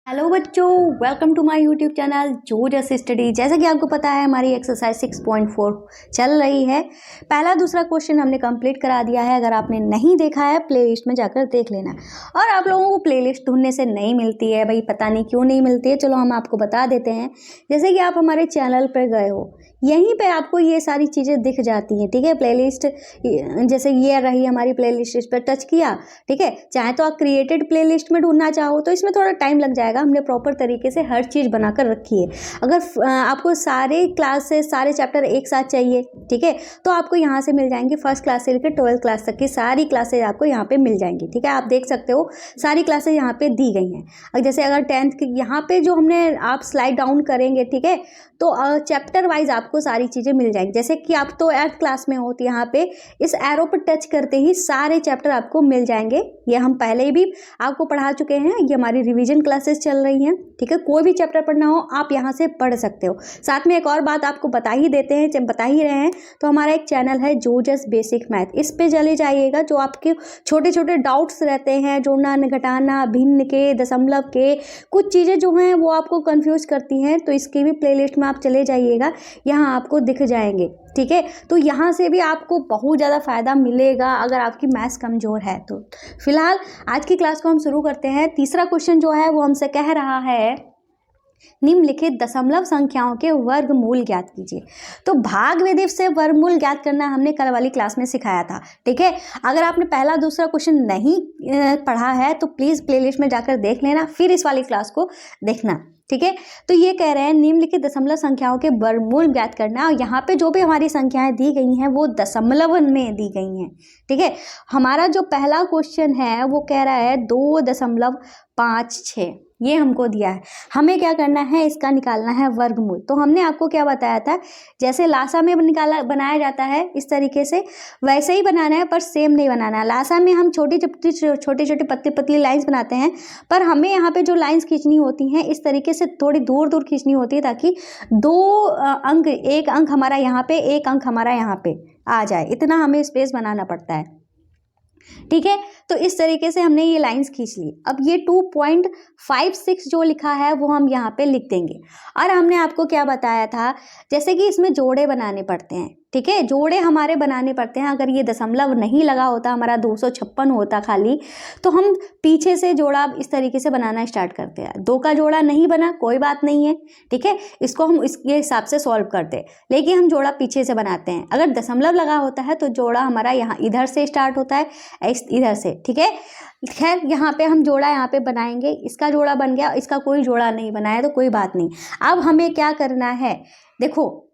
Hello बच्चों, welcome to my YouTube channel जोजस study. जैसा कि आपको पता है हमारी एक्सरसाइज 6.4 चल रही है। पहला दूसरा क्वेश्चन हमने कंप्लीट करा दिया है। अगर आपने नहीं देखा है प्लेलिस्ट में जाकर देख लेना। और आप लोगों को प्लेलिस्ट ढूंढने से नहीं मिलती है भाई, पता नहीं क्यों नहीं मिलती है। चलो हम आपको बता देते हैं। जैसे कि आप हमारे चैनल पर गए हो, यहीं पे आपको ये सारी चीज़ें दिख जाती हैं। ठीक है, प्लेलिस्ट जैसे ये रही हमारी प्लेलिस्ट, इस पर टच किया। ठीक है, चाहे तो आप क्रिएटेड प्लेलिस्ट में ढूंढना चाहो तो इसमें थोड़ा टाइम लग जाएगा। हमने प्रॉपर तरीके से हर चीज़ बनाकर रखी है। अगर आपको सारे क्लासेस सारे चैप्टर एक साथ चाहिए, ठीक है, तो आपको यहाँ से मिल जाएंगे। फर्स्ट क्लास से लेकर 12th क्लास तक की सारी क्लासेज आपको यहाँ पे मिल जाएंगी। ठीक है, आप देख सकते हो सारी क्लासेज यहाँ पे दी गई हैं। और जैसे अगर 10th की यहाँ पे जो हमने आप स्लाइड डाउन करेंगे, ठीक है, तो चैप्टर वाइज आपको सारी चीज़ें मिल जाएंगी। जैसे कि आप तो 8th क्लास में हो तो यहाँ पे इस एरो पर टच करते ही सारे चैप्टर आपको मिल जाएंगे। ये हम पहले ही भी आपको पढ़ा चुके हैं। ये हमारी रिवीजन क्लासेस चल रही हैं। ठीक है, कोई भी चैप्टर पढ़ना हो आप यहाँ से पढ़ सकते हो। साथ में एक और बात आपको बता ही देते हैं, जब बता ही रहे हैं तो हमारा एक चैनल है जोजस बेसिक मैथ, इस पे चले जाइएगा। जो आपके छोटे छोटे डाउट्स रहते हैं, जोड़ना घटाना, भिन्न के, दशमलव के, कुछ चीज़ें जो हैं वो आपको कंफ्यूज करती हैं, तो इसकी भी प्लेलिस्ट में आप चले जाइएगा, यहाँ आपको दिख जाएंगे। ठीक है, तो यहाँ से भी आपको बहुत ज़्यादा फ़ायदा मिलेगा अगर आपकी मैथ्स कमज़ोर है तो। फिलहाल आज की क्लास को हम शुरू करते हैं। तीसरा क्वेश्चन जो है वो हमसे कह रहा है निम्नलिखित दशमलव संख्याओं के वर्गमूल ज्ञात कीजिए। तो भाग विधि से वर्गमूल ज्ञात करना हमने कल वाली क्लास में सिखाया था। ठीक है, अगर आपने पहला दूसरा क्वेश्चन नहीं पढ़ा है तो प्लीज़ प्लेलिस्ट में जाकर देख लेना, फिर इस वाली क्लास को देखना। ठीक है, तो ये कह रहे हैं निम्नलिखित दशमलव संख्याओं के वर्गमूल ज्ञात करना। और यहाँ पे जो भी हमारी संख्याएं दी गई हैं वो दशमलव में दी गई हैं। ठीक है, हमारा जो पहला क्वेश्चन है वो कह रहा है 2.56, ये हमको दिया है। हमें क्या करना है, इसका निकालना है वर्गमूल। तो हमने आपको क्या बताया था, जैसे लासा में बनाया जाता है इस तरीके से, वैसे ही बनाना है, पर सेम नहीं बनाना है। लासा में हम छोटी छोटी पतली पतली लाइंस बनाते हैं, पर हमें यहाँ पे जो लाइंस खींचनी होती हैं इस तरीके से थोड़ी दूर दूर खींचनी होती है, ताकि दो अंक, एक अंक हमारा यहाँ पे, एक अंक हमारा यहाँ पे आ जाए, इतना हमें स्पेस बनाना पड़ता है। ठीक है, तो इस तरीके से हमने ये लाइंस खींच ली। अब ये 2.56 जो लिखा है वो हम यहाँ पे लिख देंगे। और हमने आपको क्या बताया था, जैसे कि इसमें जोड़े बनाने पड़ते हैं। ठीक है, जोड़े हमारे बनाने पड़ते हैं। अगर ये दशमलव नहीं लगा होता, हमारा 256 होता खाली, तो हम पीछे से जोड़ा इस तरीके से बनाना स्टार्ट करते हैं। 2 का जोड़ा नहीं बना, कोई बात नहीं है। ठीक है, इसको हम इसके हिसाब से सॉल्व करते हैं, लेकिन हम जोड़ा पीछे से बनाते हैं। अगर दशमलव लगा होता है तो जोड़ा हमारा यहाँ इधर से स्टार्ट होता है, इधर से। ठीक है, खैर यहाँ पे हम जोड़ा यहाँ पे बनाएंगे। इसका जोड़ा बन गया, इसका कोई जोड़ा नहीं बनाया तो कोई बात नहीं। अब हमें क्या करना है, देखो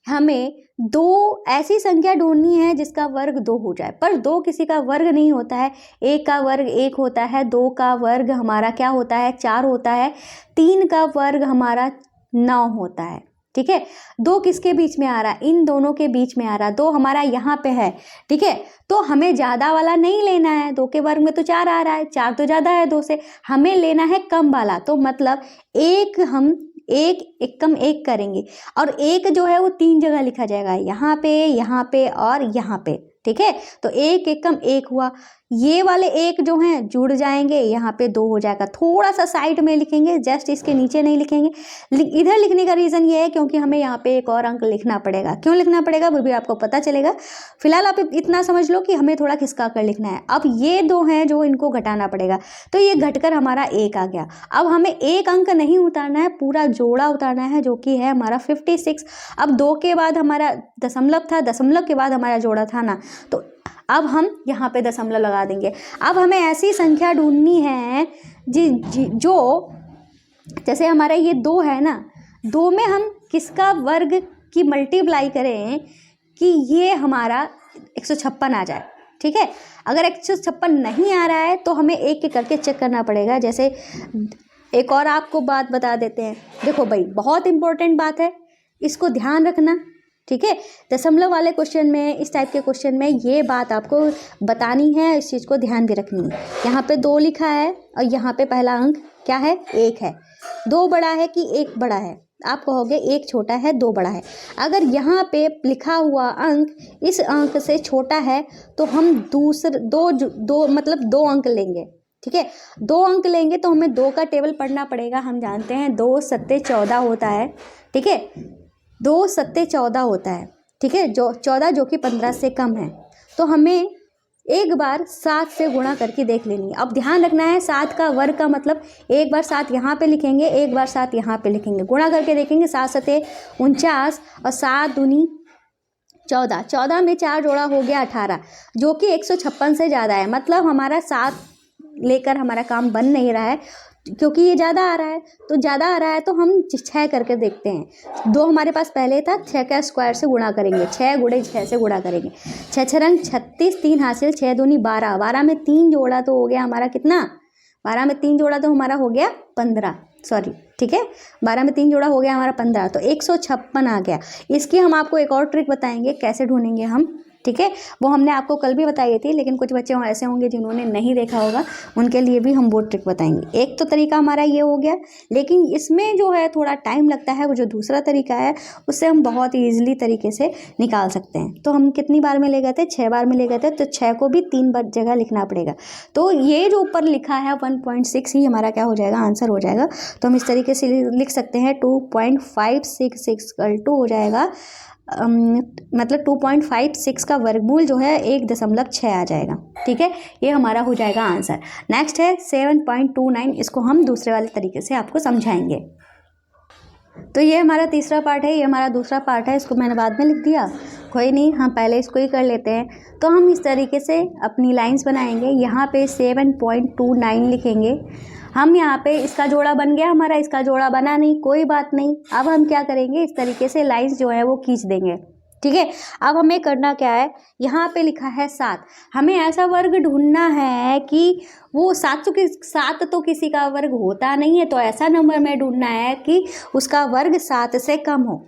हमें 2 ऐसी संख्या ढूंढनी है जिसका वर्ग 2 हो जाए, पर 2 किसी का वर्ग नहीं होता है। 1 का वर्ग 1 होता है, 2 का वर्ग हमारा क्या होता है, 4 होता है, 3 का वर्ग हमारा 9 होता है। ठीक है, 2 किसके बीच में आ रहा है, इन दोनों के बीच में आ रहा है। 2 हमारा यहाँ पे है। ठीक है, तो हमें ज़्यादा वाला नहीं लेना है। 2 के वर्ग में तो 4 आ रहा है, 4 तो ज़्यादा है 2 से। हमें लेना है कम वाला, तो मतलब एक, हम एक कम एक करेंगे, और एक जो है वो 3 जगह लिखा जाएगा, यहाँ पे और यहाँ पे। ठीक है, तो एक कम एक हुआ। ये वाले एक जो हैं जुड़ जाएंगे, यहाँ पे 2 हो जाएगा। थोड़ा सा साइड में लिखेंगे, जस्ट इसके नीचे नहीं लिखेंगे। इधर लिखने का रीज़न ये है क्योंकि हमें यहाँ पे एक और अंक लिखना पड़ेगा। क्यों लिखना पड़ेगा वो भी आपको पता चलेगा। फिलहाल आप इतना समझ लो कि हमें थोड़ा खिसका कर लिखना है। अब ये 2 हैं जो इनको घटाना पड़ेगा, तो ये घटकर हमारा 1 आ गया। अब हमें एक अंक नहीं उतारना है, पूरा जोड़ा उतारना है, जो कि है हमारा 56। अब 2 के बाद हमारा दशमलव था, दशमलव के बाद हमारा जोड़ा था ना, तो अब हम यहाँ पे दशमलव लगा देंगे। अब हमें ऐसी संख्या ढूंढनी है जो जैसे हमारा ये 2 है ना, 2 में हम किसका वर्ग की मल्टीप्लाई करें कि ये हमारा 156 आ जाए। ठीक है, अगर 156 नहीं आ रहा है तो हमें एक एक करके चेक करना पड़ेगा। जैसे एक और आपको बात बता देते हैं, देखो भाई बहुत इंपॉर्टेंट बात है, इसको ध्यान रखना। ठीक है, दशमलव वाले क्वेश्चन में, इस टाइप के क्वेश्चन में ये बात आपको बतानी है, इस चीज़ को ध्यान भी रखनी है। यहाँ पे 2 लिखा है और यहाँ पे पहला अंक क्या है, 1 है। 2 बड़ा है कि 1 बड़ा है, आप कहोगे 1 छोटा है 2 बड़ा है। अगर यहाँ पे लिखा हुआ अंक इस अंक से छोटा है तो हम दूसरे दो मतलब 2 अंक लेंगे। ठीक है। 2 अंक लेंगे तो हमें 2 का टेबल पढ़ना पड़ेगा। हम जानते हैं 2 सत्ते 14 होता है, ठीक है, 2 सत्ते 14 होता है, ठीक है, जो 14 जो कि 15 से कम है। तो हमें एक बार 7 से गुणा करके देख लेनी है। अब ध्यान रखना है 7 का वर्ग का मतलब एक बार 7 यहाँ पे लिखेंगे, एक बार 7 यहाँ पे लिखेंगे, गुणा करके देखेंगे। 7 सत्ते 49 और 7 दूनी 14, 14 में 4 जोड़ा हो गया 18, जो कि 156 से ज़्यादा है। मतलब हमारा 7 लेकर हमारा काम बन नहीं रहा है, क्योंकि ये ज़्यादा आ रहा है। तो ज़्यादा आ रहा है तो हम 6 करके देखते हैं। 2 हमारे पास पहले था, 6 का स्क्वायर से गुणा करेंगे, 6 गुणे 6 से गुणा करेंगे। 6 6 रंग 36, 3 हासिल, 6 दूनी 12, 12 में 3 जोड़ा तो हो गया हमारा कितना, 12 में 3 जोड़ा तो हमारा हो गया 15, सॉरी, ठीक है, 12 में 3 जोड़ा हो गया हमारा 15, तो 156 आ गया। इसकी हम आपको एक और ट्रिक बताएंगे कैसे ढूंढेंगे हम, ठीक है, वो हमने आपको कल भी बताई थी, लेकिन कुछ बच्चे ऐसे होंगे जिन्होंने नहीं देखा होगा, उनके लिए भी हम वो ट्रिक बताएंगे। एक तो तरीका हमारा ये हो गया, लेकिन इसमें जो है थोड़ा टाइम लगता है। वो जो दूसरा तरीका है उससे हम बहुत ईजिली तरीके से निकाल सकते हैं। तो हम कितनी बार में ले गए थे, 6 बार में ले गए थे, तो 6 को भी 3 बार जगह लिखना पड़ेगा। तो ये जो ऊपर लिखा है 1.6 ही हमारा क्या हो जाएगा, आंसर हो जाएगा। तो हम इस तरीके से लिख सकते हैं 2.566 = हो जाएगा, मतलब 2.56 का वर्गमूल जो है 1.6 आ जाएगा, ठीक है। ये हमारा हो जाएगा आंसर। नेक्स्ट है 7.29, इसको हम दूसरे वाले तरीके से आपको समझाएंगे। तो ये हमारा तीसरा पार्ट है, ये हमारा दूसरा पार्ट है, इसको मैंने बाद में लिख दिया, कोई नहीं, हम पहले इसको ही कर लेते हैं। तो हम इस तरीके से अपनी लाइंस बनाएंगे। यहाँ पे 7.29 लिखेंगे हम। यहाँ पे इसका जोड़ा बन गया हमारा, इसका जोड़ा बना नहीं, कोई बात नहीं। अब हम क्या करेंगे, इस तरीके से लाइंस जो है वो खींच देंगे, ठीक है। अब हमें करना क्या है, यहाँ पे लिखा है 7, हमें ऐसा वर्ग ढूंढना है कि वो 7 तो किसी का वर्ग होता नहीं है, तो ऐसा नंबर में ढूंढना है कि उसका वर्ग 7 से कम हो।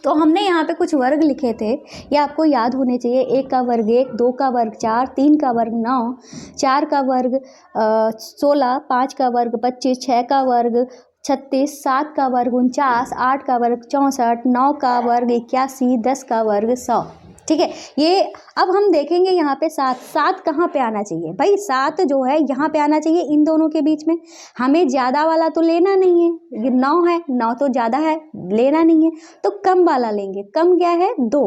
तो हमने यहाँ पे कुछ वर्ग लिखे थे, ये आपको याद होने चाहिए। 1 का वर्ग 1, 2 का वर्ग 4, 3 का वर्ग 9, 4 का वर्ग 16, 5 का वर्ग 25, 6 का वर्ग 36, 7 का वर्ग 49, 8 का वर्ग 64, 9 का वर्ग 81, 10 का वर्ग 100, ठीक है। ये अब हम देखेंगे यहाँ पे 7 कहाँ पे आना चाहिए भाई, 7 जो है यहाँ पे आना चाहिए, इन दोनों के बीच में। हमें ज़्यादा वाला तो लेना नहीं है, ये 9 है, 9 तो ज़्यादा है, लेना नहीं है, तो कम वाला लेंगे। कम क्या है, 2,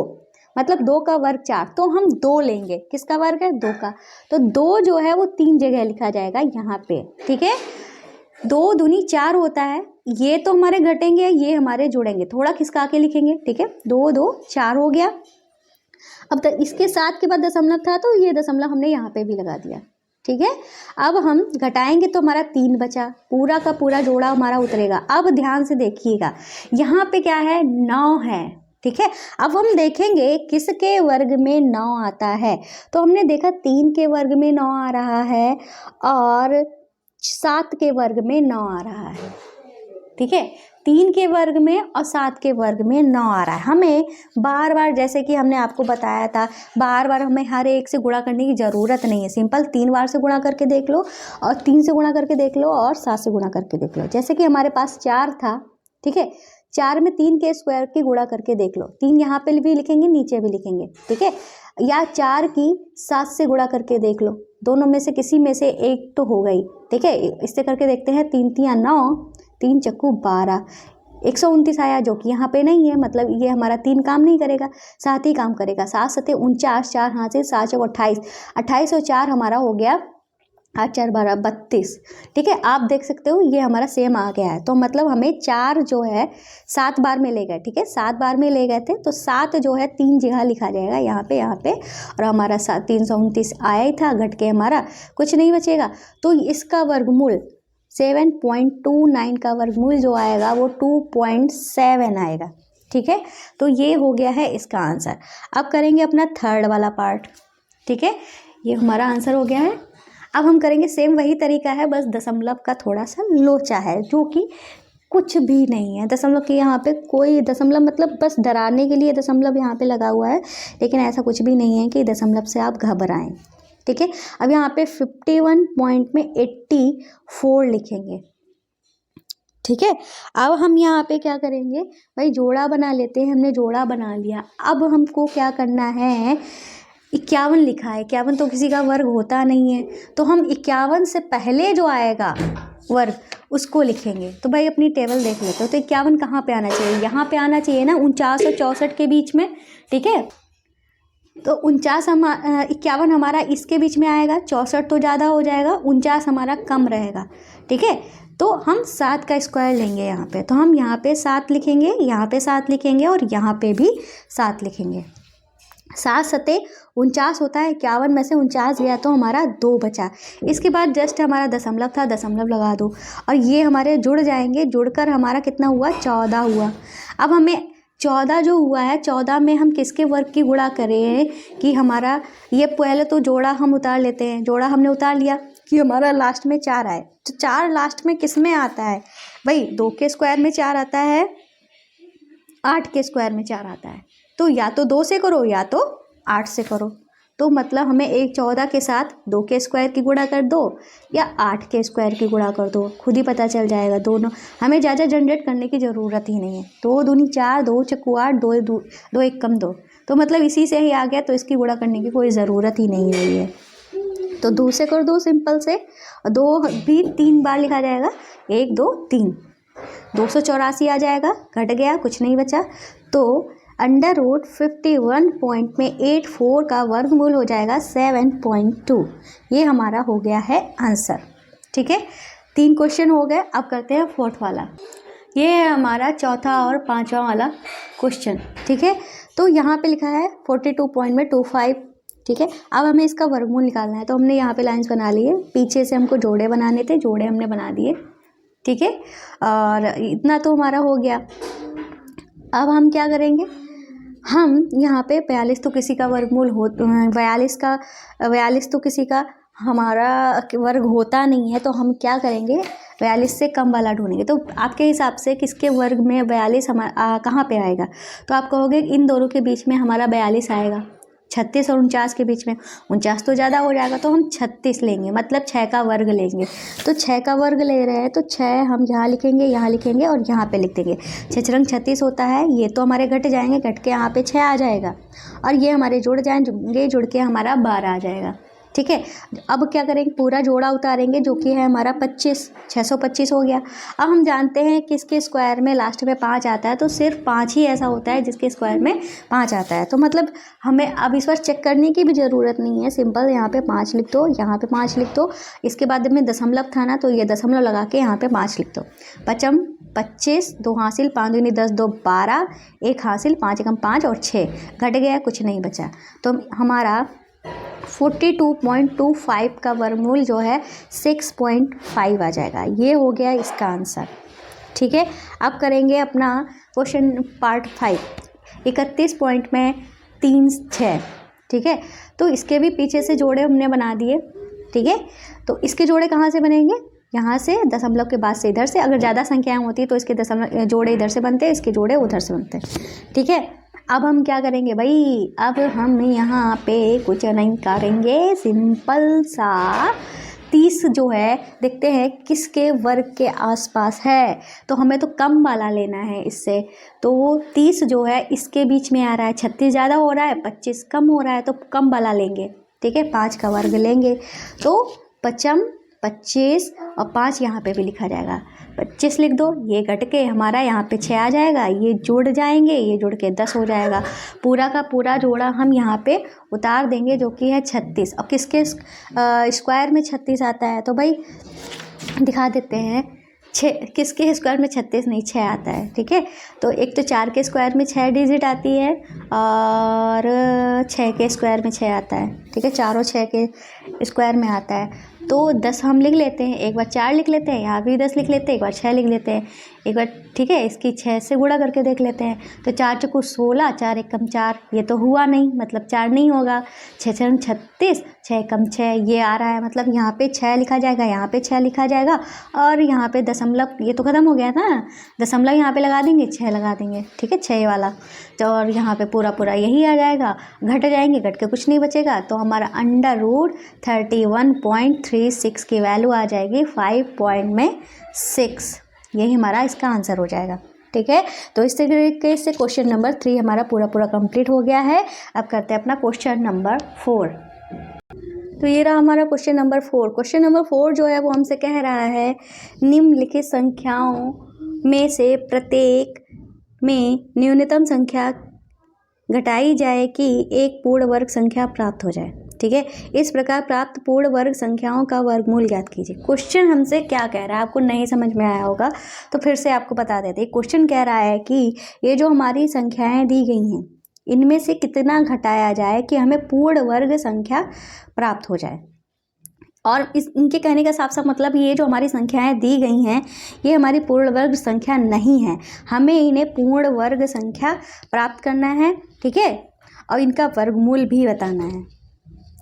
मतलब 2 का वर्ग 4, तो हम 2 लेंगे। किसका वर्ग है, 2 का। तो 2 जो है वो 3 जगह लिखा जाएगा यहाँ पे, ठीक है। 2 दूनी 4 होता है, ये तो हमारे घटेंगे, ये हमारे जुड़ेंगे, थोड़ा खिसका के लिखेंगे, ठीक है। 2 2 4 हो गया। अब तक इसके 7 के बाद दशमलव था, तो ये दशमलव हमने यहाँ पे भी लगा दिया, ठीक है। अब हम घटाएंगे तो हमारा 3 बचा, पूरा का पूरा जोड़ा हमारा उतरेगा। अब ध्यान से देखिएगा, यहाँ पे क्या है, 9 है, ठीक है। अब हम देखेंगे किसके वर्ग में 9 आता है। तो हमने देखा 3 के वर्ग में 9 आ रहा है और 7 के वर्ग में 9 आ रहा है, ठीक है। 3 के वर्ग में और 7 के वर्ग में 9 आ रहा है। हमें बार बार, जैसे कि हमने आपको बताया था, बार बार हमें हर एक से गुणा करने की ज़रूरत नहीं है। सिंपल 3 बार से गुणा करके देख लो, और 3 से गुणा करके देख लो, और 7 से गुणा करके देख लो। जैसे कि हमारे पास 4 था, ठीक है, 4 में 3 के स्क्वायर की गुणा करके देख लो। 3 यहाँ पे भी लिखेंगे, नीचे भी लिखेंगे, ठीक है। या 4 की 7 से गुणा करके देख लो, दोनों में से किसी में से एक तो हो गई, ठीक है। इससे करके देखते हैं, 3 3 9, 3 चक्कू 12, 129 आया, जो कि यहाँ पे नहीं है, मतलब ये हमारा 3 काम नहीं करेगा, 7 ही काम करेगा। 7 7 49, 4 हाथ से 7 चौक 28, 28 और 4 हमारा हो गया 8 4 12 32, ठीक है। आप देख सकते हो ये हमारा सेम आ गया है। तो मतलब हमें 4 जो है 7 बार में ले गए, ठीक है, 7 बार में ले गए थे, तो 7 जो है 3 जगह लिखा जाएगा, यहाँ पे, और हमारा 329 आया ही था, घट के हमारा कुछ नहीं बचेगा। तो इसका वर्गमूल 7.29 का वर्गमूल जो आएगा वो 2.7 आएगा, ठीक है। तो ये हो गया है इसका आंसर। अब करेंगे अपना थर्ड वाला पार्ट, ठीक है, ये हमारा आंसर हो गया है। अब हम करेंगे सेम वही तरीका है, बस दशमलव का थोड़ा सा लोचा है, जो कि कुछ भी नहीं है। दशमलव के यहाँ पे कोई दशमलव, मतलब बस डराने के लिए दशमलव यहाँ पे लगा हुआ है, लेकिन ऐसा कुछ भी नहीं है कि दशमलव से आप घबराएं, ठीक है। अब यहाँ पे 51 पॉइंट में 84 लिखेंगे, ठीक है। अब हम यहाँ पे क्या करेंगे भाई, जोड़ा बना लेते हैं। हमने जोड़ा बना लिया, अब हमको क्या करना है, 51 लिखा है, 51 तो किसी का वर्ग होता नहीं है, तो हम 51 से पहले जो आएगा वर्ग उसको लिखेंगे। तो भाई अपनी टेबल देख लेते हो, तो 51 कहाँ पे आना चाहिए, यहाँ पे आना चाहिए ना, 49 और 64 के बीच में, ठीक है। तो 51 हमारा इसके बीच में आएगा, 64 तो ज़्यादा हो जाएगा, 49 हमारा कम रहेगा, ठीक है। तो हम 7 का स्क्वायर लेंगे यहाँ पे, तो हम यहाँ पे 7 लिखेंगे, यहाँ पे 7 लिखेंगे और यहाँ पे भी 7 लिखेंगे। 7 सते 49 होता है, 51 में से 49 गया तो हमारा 2 बचा। इसके बाद जस्ट हमारा दशमलव था, दशमलव लगा दो और ये हमारे जुड़ जाएंगे, जुड़कर हमारा कितना हुआ, 14 हुआ। अब हमें 14 जो हुआ है, 14 में हम किसके वर्ग की गुणा करें कि हमारा ये, पहले तो जोड़ा हम उतार लेते हैं, जोड़ा हमने उतार लिया कि हमारा लास्ट में 4 आए। तो 4 लास्ट में किस में आता है भाई, 2 के स्क्वायर में 4 आता है, 8 के स्क्वायर में 4 आता है। तो या तो 2 से करो या तो 8 से करो। तो मतलब हमें एक 14 के साथ 2 के स्क्वायर की गुणा कर दो या 8 के स्क्वायर की गुणा कर दो, खुद ही पता चल जाएगा। दोनों हमें ज़्यादा जनरेट करने की ज़रूरत ही नहीं है। 2 दूनी 4, 2 चक्कू 8, 2 1 कम 2, तो मतलब इसी से ही आ गया, तो इसकी गुणा करने की कोई ज़रूरत ही नहीं हुई है। तो 2 से कर दो सिंपल से, 2 भी 3 बार लिखा जाएगा, 1 2 3, 284 आ जाएगा, घट गया कुछ नहीं बचा। तो √51 पॉइंट में 84 का वर्गमूल हो जाएगा 7.2। ये हमारा हो गया है आंसर, ठीक है। 3 क्वेश्चन हो गए, अब करते हैं 4th वाला। ये है हमारा चौथा और 5वां वाला क्वेश्चन, ठीक है। तो यहाँ पे लिखा है 42.25, ठीक है। अब हमें इसका वर्गमूल निकालना है, तो हमने यहाँ पे लाइंस बना ली है, पीछे से हमको जोड़े बनाने थे, जोड़े हमने बना दिए, ठीक है। और इतना तो हमारा हो गया। अब हम क्या करेंगे, हम यहाँ पे 42 तो किसी का वर्गमूल हो, 42 तो किसी का हमारा वर्ग होता नहीं है, तो हम क्या करेंगे, 42 से कम वाला ढूंढेंगे। तो आपके हिसाब से किसके वर्ग में 42 हमारा कहाँ पे आएगा, तो आप कहोगे इन दोनों के बीच में हमारा 42 आएगा। 36 और 49 के बीच में, 49 तो ज़्यादा हो जाएगा, तो हम 36 लेंगे, मतलब 6 का वर्ग लेंगे। तो 6 का वर्ग ले रहे हैं, तो 6 हम यहाँ लिखेंगे, यहाँ लिखेंगे और यहाँ पे लिख देंगे। 6 रंग 36 होता है, ये तो हमारे घट जाएंगे, घट के यहाँ पे 6 आ जाएगा और ये हमारे जुड़ जाएंगे, जुड़ के हमारा 12 आ जाएगा, ठीक है। अब क्या करेंगे, पूरा जोड़ा उतारेंगे जो कि है हमारा 25, 625 हो गया। अब हम जानते हैं किसके स्क्वायर में लास्ट में 5 आता है, तो सिर्फ 5 ही ऐसा होता है जिसके स्क्वायर में 5 आता है। तो मतलब हमें अब इस पर चेक करने की भी ज़रूरत नहीं है, सिंपल यहाँ पे 5 लिख दो, यहाँ पे 5 लिख दो। इसके बाद में दशमलव था ना, तो ये दशमलव लगा के यहाँ पे 5 लिख दो। 5 25, 2 हासिल, 5 दूनी 10, 2 12, 1 हासिल, 5 एकम 5 और 6 घट गया, कुछ नहीं बचा। तो हमारा 42.25 का वर्गमूल जो है 6.5 आ जाएगा। ये हो गया इसका आंसर, ठीक है। अब करेंगे अपना क्वेश्चन पार्ट 5, 31 पॉइंट में 3 6, ठीक है। तो इसके भी पीछे से जोड़े हमने बना दिए, ठीक है। तो इसके जोड़े कहाँ से बनेंगे, यहाँ से दशमलव के बाद से इधर से, अगर ज़्यादा संख्याएं होती तो इसके दशमलव जोड़े इधर से बनते, इसके जोड़े उधर से बनते, ठीक है। अब हम क्या करेंगे भाई, अब हम यहाँ पे कुछ नहीं करेंगे, सिंपल सा 30 जो है देखते हैं किसके वर्ग के आसपास है, तो हमें तो कम वाला लेना है इससे। तो 30 जो है इसके बीच में आ रहा है, 36 ज़्यादा हो रहा है, 25 कम हो रहा है, तो कम वाला लेंगे, ठीक है। 5 का वर्ग लेंगे, तो 25 25 और 5 यहाँ पे भी लिखा जाएगा, 25 लिख दो, ये घट के हमारा यहाँ पे 6 आ जाएगा, ये जुड़ जाएंगे, ये जुड़ के 10 हो जाएगा। पूरा का पूरा जोड़ा हम यहाँ पे उतार देंगे जो कि है 36। और किसके स्क्वायर में 36 आता है, तो भाई दिखा देते हैं, 6 किसके स्क्वायर में 36 नहीं 6 आता है, ठीक है। तो एक तो 4 के स्क्वायर में 6 डिजिट आती है और 6 के स्क्वायर में 6 आता है, ठीक है। 4 और 6 के स्क्वायर में आता है, तो 10 हम लिख लेते हैं, एक बार 4 लिख लेते हैं, यहाँ भी 10 लिख लेते हैं, एक बार 6 लिख लेते हैं, एक बार, ठीक है। इसकी 6 से गुणा करके देख लेते हैं, तो 4 चौको 16, 4 एकम 4, ये तो हुआ नहीं, मतलब 4 नहीं होगा। 6 छंग 36, 6 एकम 6, ये आ रहा है, मतलब यहाँ पे 6 लिखा जाएगा, यहाँ पे 6 लिखा जाएगा और यहाँ पे दशमलव, ये तो ख़त्म हो गया था, दशमलव यहाँ पे लगा देंगे, 6 लगा देंगे, ठीक है, 6 वाला। तो और यहाँ पे पूरा पूरा यही आ जाएगा, घट जाएंगे, घट के कुछ नहीं बचेगा, तो हमारा √31.36 की वैल्यू आ जाएगी 5.6। यही हमारा इसका आंसर हो जाएगा। ठीक है। तो इस तरीके से क्वेश्चन नंबर 3 हमारा पूरा कंप्लीट हो गया है। अब करते हैं अपना क्वेश्चन नंबर 4। तो ये रहा हमारा क्वेश्चन नंबर 4। क्वेश्चन नंबर 4 जो है वो हमसे कह रहा है निम्नलिखित संख्याओं में से प्रत्येक में न्यूनतम संख्या घटाई जाए कि एक पूर्ण वर्ग संख्या प्राप्त हो जाए। ठीक है, इस प्रकार प्राप्त पूर्ण वर्ग संख्याओं का वर्गमूल ज्ञात कीजिए। क्वेश्चन हमसे क्या कह रहा है, आपको नहीं समझ में आया होगा तो फिर से आपको बता देते हैं। क्वेश्चन कह रहा है कि ये जो हमारी संख्याएं दी गई हैं इनमें से कितना घटाया जाए कि हमें पूर्ण वर्ग संख्या प्राप्त हो जाए। और इनके कहने का साफ साफ मतलब ये जो हमारी संख्याएं दी गई हैं ये हमारी पूर्ण वर्ग संख्या नहीं है, हमें इन्हें पूर्ण वर्ग संख्या प्राप्त करना है। ठीक है, और इनका वर्गमूल भी बताना है।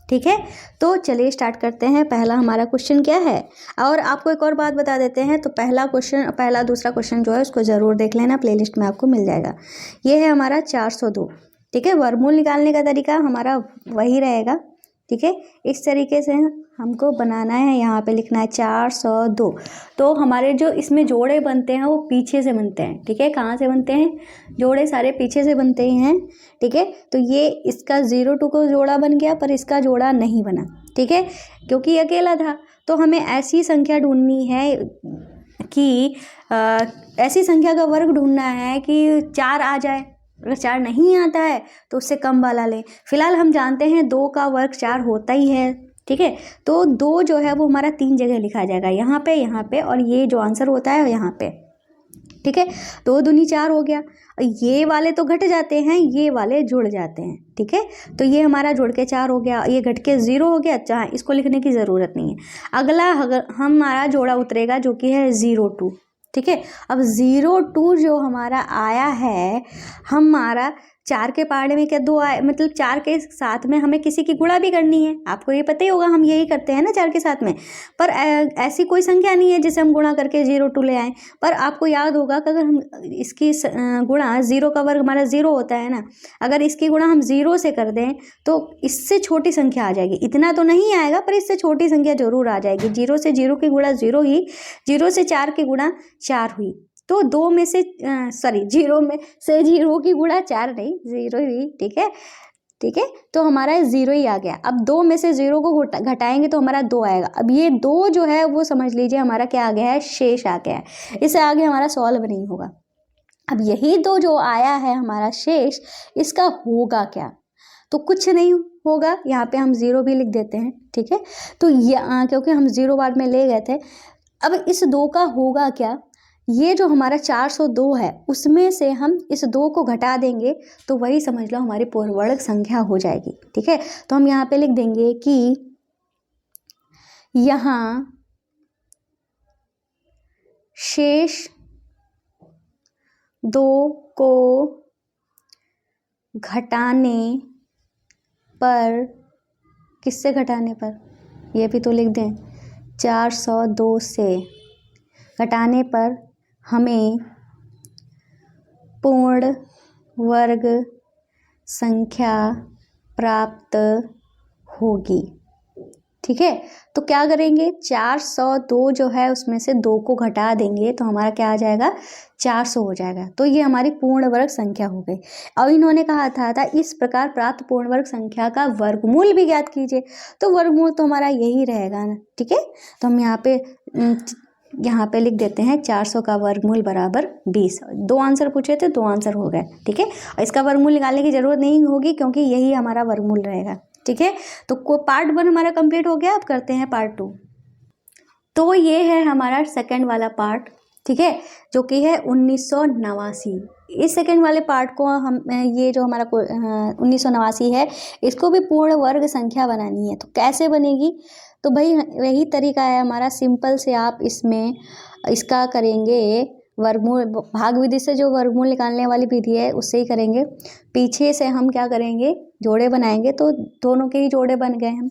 ठीक है, तो चलिए स्टार्ट करते हैं। पहला हमारा क्वेश्चन क्या है, और आपको एक और बात बता देते हैं। तो पहला दूसरा क्वेश्चन जो है उसको ज़रूर देख लेना, प्लेलिस्ट में आपको मिल जाएगा। ये है हमारा 402। ठीक है, वर्गमूल निकालने का तरीका हमारा वही रहेगा। ठीक है, इस तरीके से हमको बनाना है। यहाँ पे लिखना है 402। तो हमारे जो इसमें जोड़े बनते हैं वो पीछे से बनते हैं। ठीक है, कहाँ से बनते हैं, जोड़े सारे पीछे से बनते ही हैं। ठीक है, तो ये इसका 02 को जोड़ा बन गया पर इसका जोड़ा नहीं बना। ठीक है, क्योंकि अकेला था। तो हमें ऐसी संख्या ढूंढनी है कि ऐसी संख्या का वर्ग ढूंढना है कि 4 आ जाए। अगर 4 नहीं आता है तो उससे कम वाला लें। फिलहाल हम जानते हैं 2 का वर्ग 4 होता ही है। ठीक है, तो 2 जो है वो हमारा 3 जगह लिखा जाएगा, यहाँ पे और ये जो आंसर होता है यहाँ पे। ठीक है, 2 दूनी 4 हो गया। ये वाले तो घट जाते हैं, ये वाले जुड़ जाते हैं। ठीक है, तो ये हमारा जुड़ के 4 हो गया, ये घट के 0 हो गया। अच्छा, इसको लिखने की ज़रूरत नहीं है। अगला हमारा जोड़ा उतरेगा जो कि है 02। ठीक है, अब 02 जो हमारा आया है, हमारा 4 के पहाड़े में क्या 2 आए, मतलब 4 के साथ में हमें किसी की गुणा भी करनी है। आपको ये पता ही होगा, हम यही करते हैं ना 4 के साथ में। पर ऐसी कोई संख्या नहीं है जिसे हम गुणा करके 02 ले आएँ। पर आपको याद होगा कि अगर हम इसकी गुणा 0 का वर्ग हमारा 0 होता है ना, अगर इसकी गुणा हम 0 से कर दें तो इससे छोटी संख्या आ जाएगी। इतना तो नहीं आएगा पर इससे छोटी संख्या जरूर आ जाएगी। 0 से 0 की गुणा 0 ही, 0 से 4 की गुणा 4 हुई। तो 0 में से 0 की गुणा 4 नहीं, 0 ही। ठीक है, ठीक है, तो हमारा 0 ही आ गया। अब 2 में से 0 को घटाएंगे तो हमारा 2 आएगा। अब ये 2 जो है वो समझ लीजिए हमारा क्या आ गया है, शेष आ गया है। इससे आगे हमारा सॉल्व नहीं होगा। अब यही 2 जो आया है हमारा शेष, इसका होगा क्या, तो कुछ नहीं होगा। यहाँ पे हम 0 भी लिख देते हैं। ठीक है, तो क्योंकि हम 0 बाद में ले गए थे। अब इस 2 का होगा क्या, ये जो हमारा 402 है उसमें से हम इस 2 को घटा देंगे तो वही समझ लो हमारी पूर्ण वर्ग संख्या हो जाएगी। ठीक है, तो हम यहाँ पे लिख देंगे कि यहाँ शेष 2 को घटाने पर, किससे घटाने पर, ये भी तो लिख दें, 402 से घटाने पर हमें पूर्ण वर्ग संख्या प्राप्त होगी। ठीक है, तो क्या करेंगे, 402 जो है उसमें से 2 को घटा देंगे तो हमारा क्या आ जाएगा, 400 हो जाएगा। तो ये हमारी पूर्ण वर्ग संख्या हो गई। और इन्होंने कहा था इस प्रकार प्राप्त पूर्ण वर्ग संख्या का वर्गमूल भी ज्ञात कीजिए। तो वर्गमूल तो हमारा यही रहेगा ना। ठीक है, तो हम यहाँ पे लिख देते हैं 400 का वर्गमूल बराबर 20। 2 आंसर पूछे थे, 2 आंसर हो गए। ठीक है, और इसका वर्गमूल निकालने की जरूरत नहीं होगी क्योंकि यही हमारा वर्गमूल रहेगा। ठीक है, तो पार्ट 1 हमारा कंप्लीट हो गया। अब करते हैं पार्ट 2। तो ये है हमारा सेकंड वाला पार्ट। ठीक है, जो कि है 1989। इस सेकंड वाले पार्ट को हम ये जो हमारा 1989 है इसको भी पूर्ण वर्ग संख्या बनानी है। तो कैसे बनेगी, तो भाई वही तरीका है हमारा, सिंपल से आप इसका करेंगे वर्गमूल, भाग विधि से जो वर्गमूल निकालने वाली विधि है उससे ही करेंगे। पीछे से हम क्या करेंगे, जोड़े बनाएंगे। तो दोनों के ही जोड़े बन गए हैं।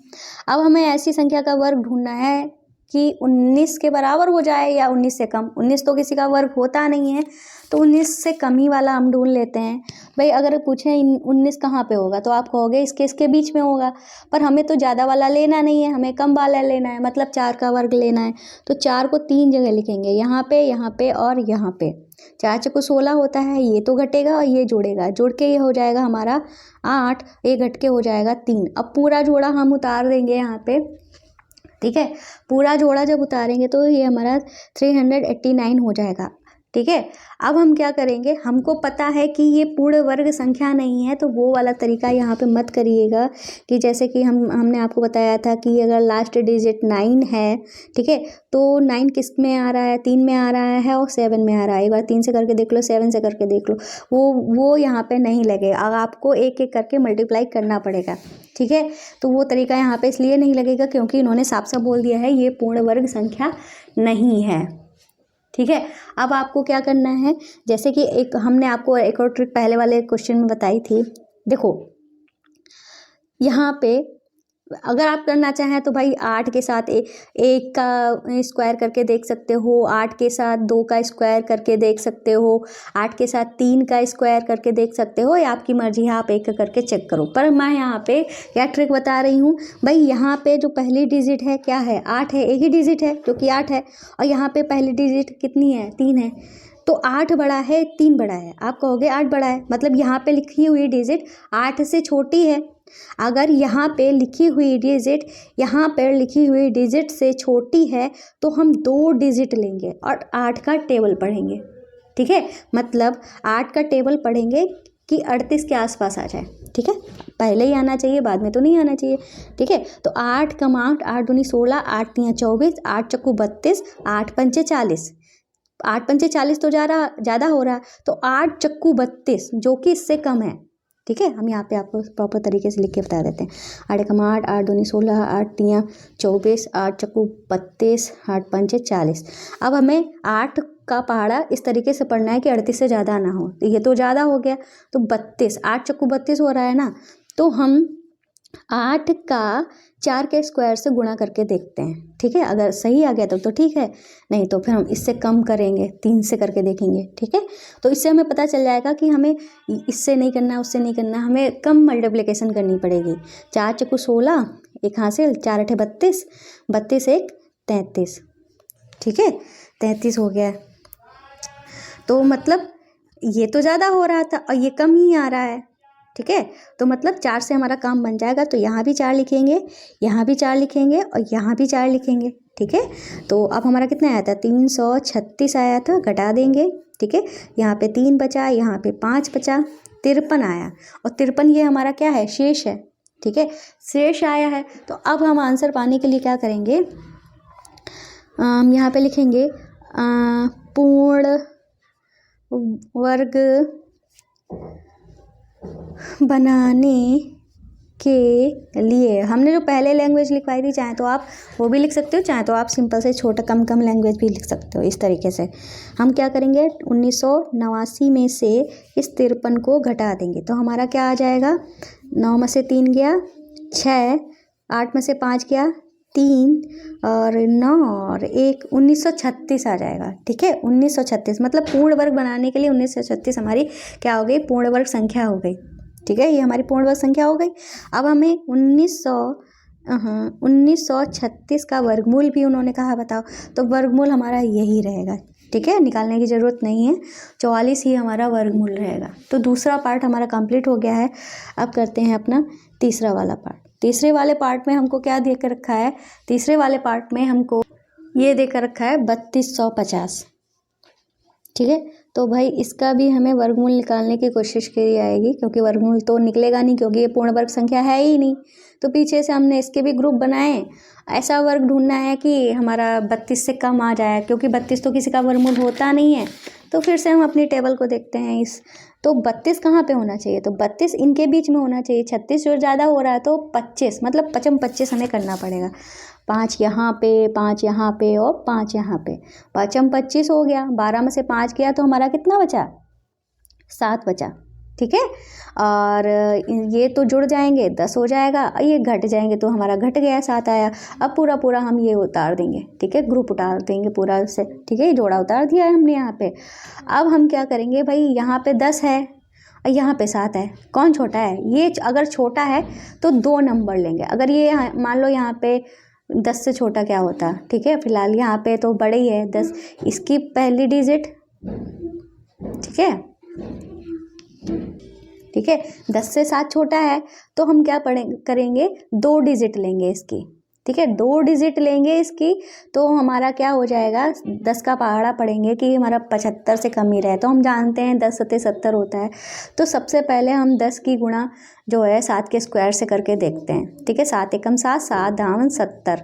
अब हमें ऐसी संख्या का वर्ग ढूंढना है कि 19 के बराबर हो जाए या 19 से कम। 19 तो किसी का वर्ग होता नहीं है, तो 19 से कम ही वाला हम ढूंढ लेते हैं। भाई अगर पूछें 19 कहाँ पे होगा तो आप कहोगे इसके बीच में होगा, पर हमें तो ज़्यादा वाला लेना नहीं है, हमें कम वाला लेना है, मतलब 4 का वर्ग लेना है। तो 4 को 3 जगह लिखेंगे, यहाँ पे और यहाँ पे। 4 चौको 16 होता है, ये तो घटेगा और ये जोड़ेगा, जोड़ के ये हो जाएगा हमारा 8, ये घट के हो जाएगा 3। अब पूरा जोड़ा हम उतार देंगे यहाँ पे, ठीक है। पूरा जोड़ा जब उतारेंगे तो ये हमारा 389 हो जाएगा, ठीक है। अब हम क्या करेंगे, हमको पता है कि ये पूर्ण वर्ग संख्या नहीं है, तो वो वाला तरीका यहाँ पे मत करिएगा कि जैसे कि हमने आपको बताया था कि अगर लास्ट डिजिट 9 है, ठीक है, तो 9 किस में आ रहा है, 3 में आ रहा है और 7 में आ रहा है। एक बार 3 से करके देख लो, 7 से करके देख लो, वो यहाँ पे नहीं लगेगा। अब आपको एक एक करके मल्टीप्लाई करना पड़ेगा, ठीक है। तो वो तरीका यहाँ पे इसलिए नहीं लगेगा क्योंकि इन्होंने साफ साफ बोल दिया है ये पूर्ण वर्ग संख्या नहीं है, ठीक है। अब आपको क्या करना है, जैसे कि एक हमने आपको एक और ट्रिक पहले वाले क्वेश्चन में बताई थी। देखो यहाँ पे अगर आप करना चाहें तो भाई 8 के साथ एक का स्क्वायर करके देख सकते हो, 8 के साथ 2 का स्क्वायर करके देख सकते हो, 8 के साथ 3 का स्क्वायर करके देख सकते हो, या आपकी मर्जी है, आप एक करके चेक करो। पर मैं यहाँ पे क्या ट्रिक बता रही हूँ, भाई यहाँ पे जो पहली डिजिट है क्या है, 8 है, एक ही डिजिट है जो कि 8 है, और यहाँ पे पहली डिजिट कितनी है, 3 है। तो 8 बड़ा है 3 बड़ा है, आप कहोगे 8 बड़ा है, मतलब यहाँ पे लिखी हुई डिजिट 8 से छोटी है। अगर यहाँ पे लिखी हुई डिजिट से छोटी है तो हम 2 डिजिट लेंगे और 8 का टेबल पढ़ेंगे, ठीक है। मतलब 8 का टेबल पढ़ेंगे कि 38 के आसपास आ जाए, ठीक है। पहले ही आना चाहिए, बाद में तो नहीं आना चाहिए, ठीक है। तो 8 कम 8, 8 दूनी 16, 8 तियाँ 24, 8 चक्कू 32, 8 पंचे 40, 8 पंचे 40 तो ज़्यादा हो रहा, तो 8 चक्कू 32 जो कि इससे कम है, ठीक है। हम यहाँ पे आपको प्रॉपर तरीके से लिख के बता देते हैं। 8 कम 8, 8 दूनी 16, 8 तियाँ 24, 8 चक्कू 32, 8 पंचे 40। अब हमें 8 का पहाड़ा इस तरीके से पढ़ना है कि 38 से ज़्यादा ना हो, तो ये तो ज़्यादा हो गया, तो 32, 8 चक्कू 32 हो रहा है ना, तो हम 8 का 4 के स्क्वायर से गुणा करके देखते हैं, ठीक है। अगर सही आ गया तो ठीक है, नहीं तो फिर हम इससे कम करेंगे, 3 से करके देखेंगे, ठीक है। तो इससे हमें पता चल जाएगा कि हमें इससे नहीं करना, उससे नहीं करना, हमें कम मल्टीप्लिकेशन करनी पड़ेगी। 4 चक्कू 16, एक हासिल, 4 अठे 32, 32 एक 33, ठीक है, 33 हो गया। तो मतलब ये तो ज़्यादा हो रहा था और ये कम ही आ रहा है, ठीक है। तो मतलब 4 से हमारा काम बन जाएगा, तो यहाँ भी 4 लिखेंगे, यहाँ भी 4 लिखेंगे और यहाँ भी 4 लिखेंगे, ठीक है। तो अब हमारा कितना आया था, 336 आया था, घटा देंगे, ठीक है। यहाँ पे 3 बचा, यहाँ पे 5 बचा, 53 आया, और 53 ये हमारा क्या है, शेष है, ठीक है, शेष आया है। तो अब हम आंसर पाने के लिए क्या करेंगे, हम यहाँ पे लिखेंगे पूर्ण वर्ग बनाने के लिए हमने जो पहले लैंग्वेज लिखवाई थी, चाहे तो आप वो भी लिख सकते हो, चाहे तो आप सिंपल से छोटा कम लैंग्वेज भी लिख सकते हो। इस तरीके से हम क्या करेंगे, 1989 में से इस 53 को घटा देंगे, तो हमारा क्या आ जाएगा, 9 में से 3 गया 6, 8 में से 5 गया 3 और 9 और 1, 1936 आ जाएगा, ठीक है। 1936 मतलब पूर्ण वर्ग बनाने के लिए 1936 हमारी क्या हो गई, पूर्ण वर्ग संख्या हो गई, ठीक है। ये हमारी पूर्ण वर्ग संख्या हो गई। अब हमें 1936 का वर्गमूल भी उन्होंने कहा बताओ, तो वर्गमूल हमारा यही रहेगा, ठीक है, निकालने की ज़रूरत नहीं है, 44 ही हमारा वर्गमूल रहेगा। तो दूसरा पार्ट हमारा कंप्लीट हो गया है। अब करते हैं अपना तीसरा वाला पार्ट। तीसरे वाले पार्ट में हमको क्या दे कर रखा है, तीसरे वाले पार्ट में हमको ये दे कर रखा है 3250, ठीक है। तो भाई इसका भी हमें वर्गमूल निकालने की कोशिश करी आएगी, क्योंकि वर्गमूल तो निकलेगा नहीं, क्योंकि ये पूर्ण वर्ग संख्या है ही नहीं। तो पीछे से हमने इसके भी ग्रुप बनाए, ऐसा वर्ग ढूंढना है कि हमारा 32 से कम आ जाए, क्योंकि 32 तो किसी का वर्गमूल होता नहीं है। तो फिर से हम अपनी टेबल को देखते हैं, तो 32 कहाँ पे होना चाहिए, तो 32 इनके बीच में होना चाहिए। 36 जो ज़्यादा हो रहा है, तो 25 मतलब 25 हमें करना पड़ेगा, 5 यहाँ पे, 5 यहाँ पे और 5 यहाँ पे, 5 25 हो गया। 12 में से 5 गया तो हमारा कितना बचा, 7 बचा, ठीक है। और ये तो जुड़ जाएंगे 10 हो जाएगा, ये घट जाएंगे तो हमारा घट गया 7 आया। अब पूरा हम ये उतार देंगे, ठीक है, ग्रुप उतार देंगे पूरा से, ठीक है, ये जोड़ा उतार दिया है हमने यहाँ पे। अब हम क्या करेंगे भाई, यहाँ पे 10 है और यहाँ पे 7 है, कौन छोटा है? ये अगर छोटा है तो 2 नंबर लेंगे। अगर ये मान लो यहाँ पे 10 से छोटा क्या होता, ठीक है, फिलहाल यहाँ पे तो बड़े ही है 10, इसकी पहली डिजिट, ठीक है, ठीक है। 10 से 7 छोटा है तो हम क्या करेंगे, 2 डिजिट लेंगे इसकी, ठीक है, 2 डिजिट लेंगे इसकी, तो हमारा क्या हो जाएगा, 10 का पहाड़ा पढ़ेंगे कि हमारा 75 से कम ही रहे। तो हम जानते हैं 10 सत्ते 70 होता है। तो सबसे पहले हम 10 की गुणा जो है 7 के स्क्वायर से करके देखते हैं, ठीक है। 7 एकम 7, 7 दावन 70,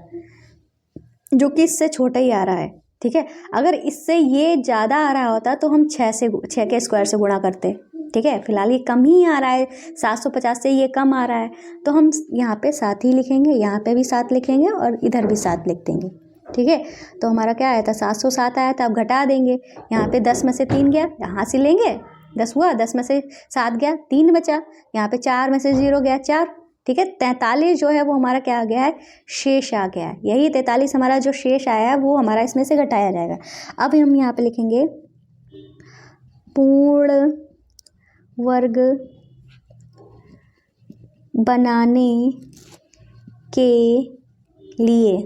जो कि इससे छोटा ही आ रहा है, ठीक है। अगर इससे ये ज़्यादा आ रहा होता तो हम 6 के स्क्वायर से गुणा करते, ठीक है। फिलहाल ये कम ही आ रहा है, 750 से ये कम आ रहा है, तो हम यहाँ पे 7 ही लिखेंगे, यहाँ पे भी 7 लिखेंगे और इधर भी 7 लिख देंगे, ठीक है। तो हमारा क्या आया था, 707 आया था। अब घटा देंगे, यहाँ पे 10 में से 3 गया, यहाँ से लेंगे 10 हुआ, 10 में से 7 गया, 3 बचा, यहाँ पे 4 में से 0 गया, 4, ठीक है। 43 जो है वो हमारा क्या आ गया है, शेष आ गया है। यही 43 हमारा जो शेष आया है वो हमारा इसमें से घटाया जाएगा। अब हम यहाँ पे लिखेंगे पूर्ण वर्ग बनाने के लिए,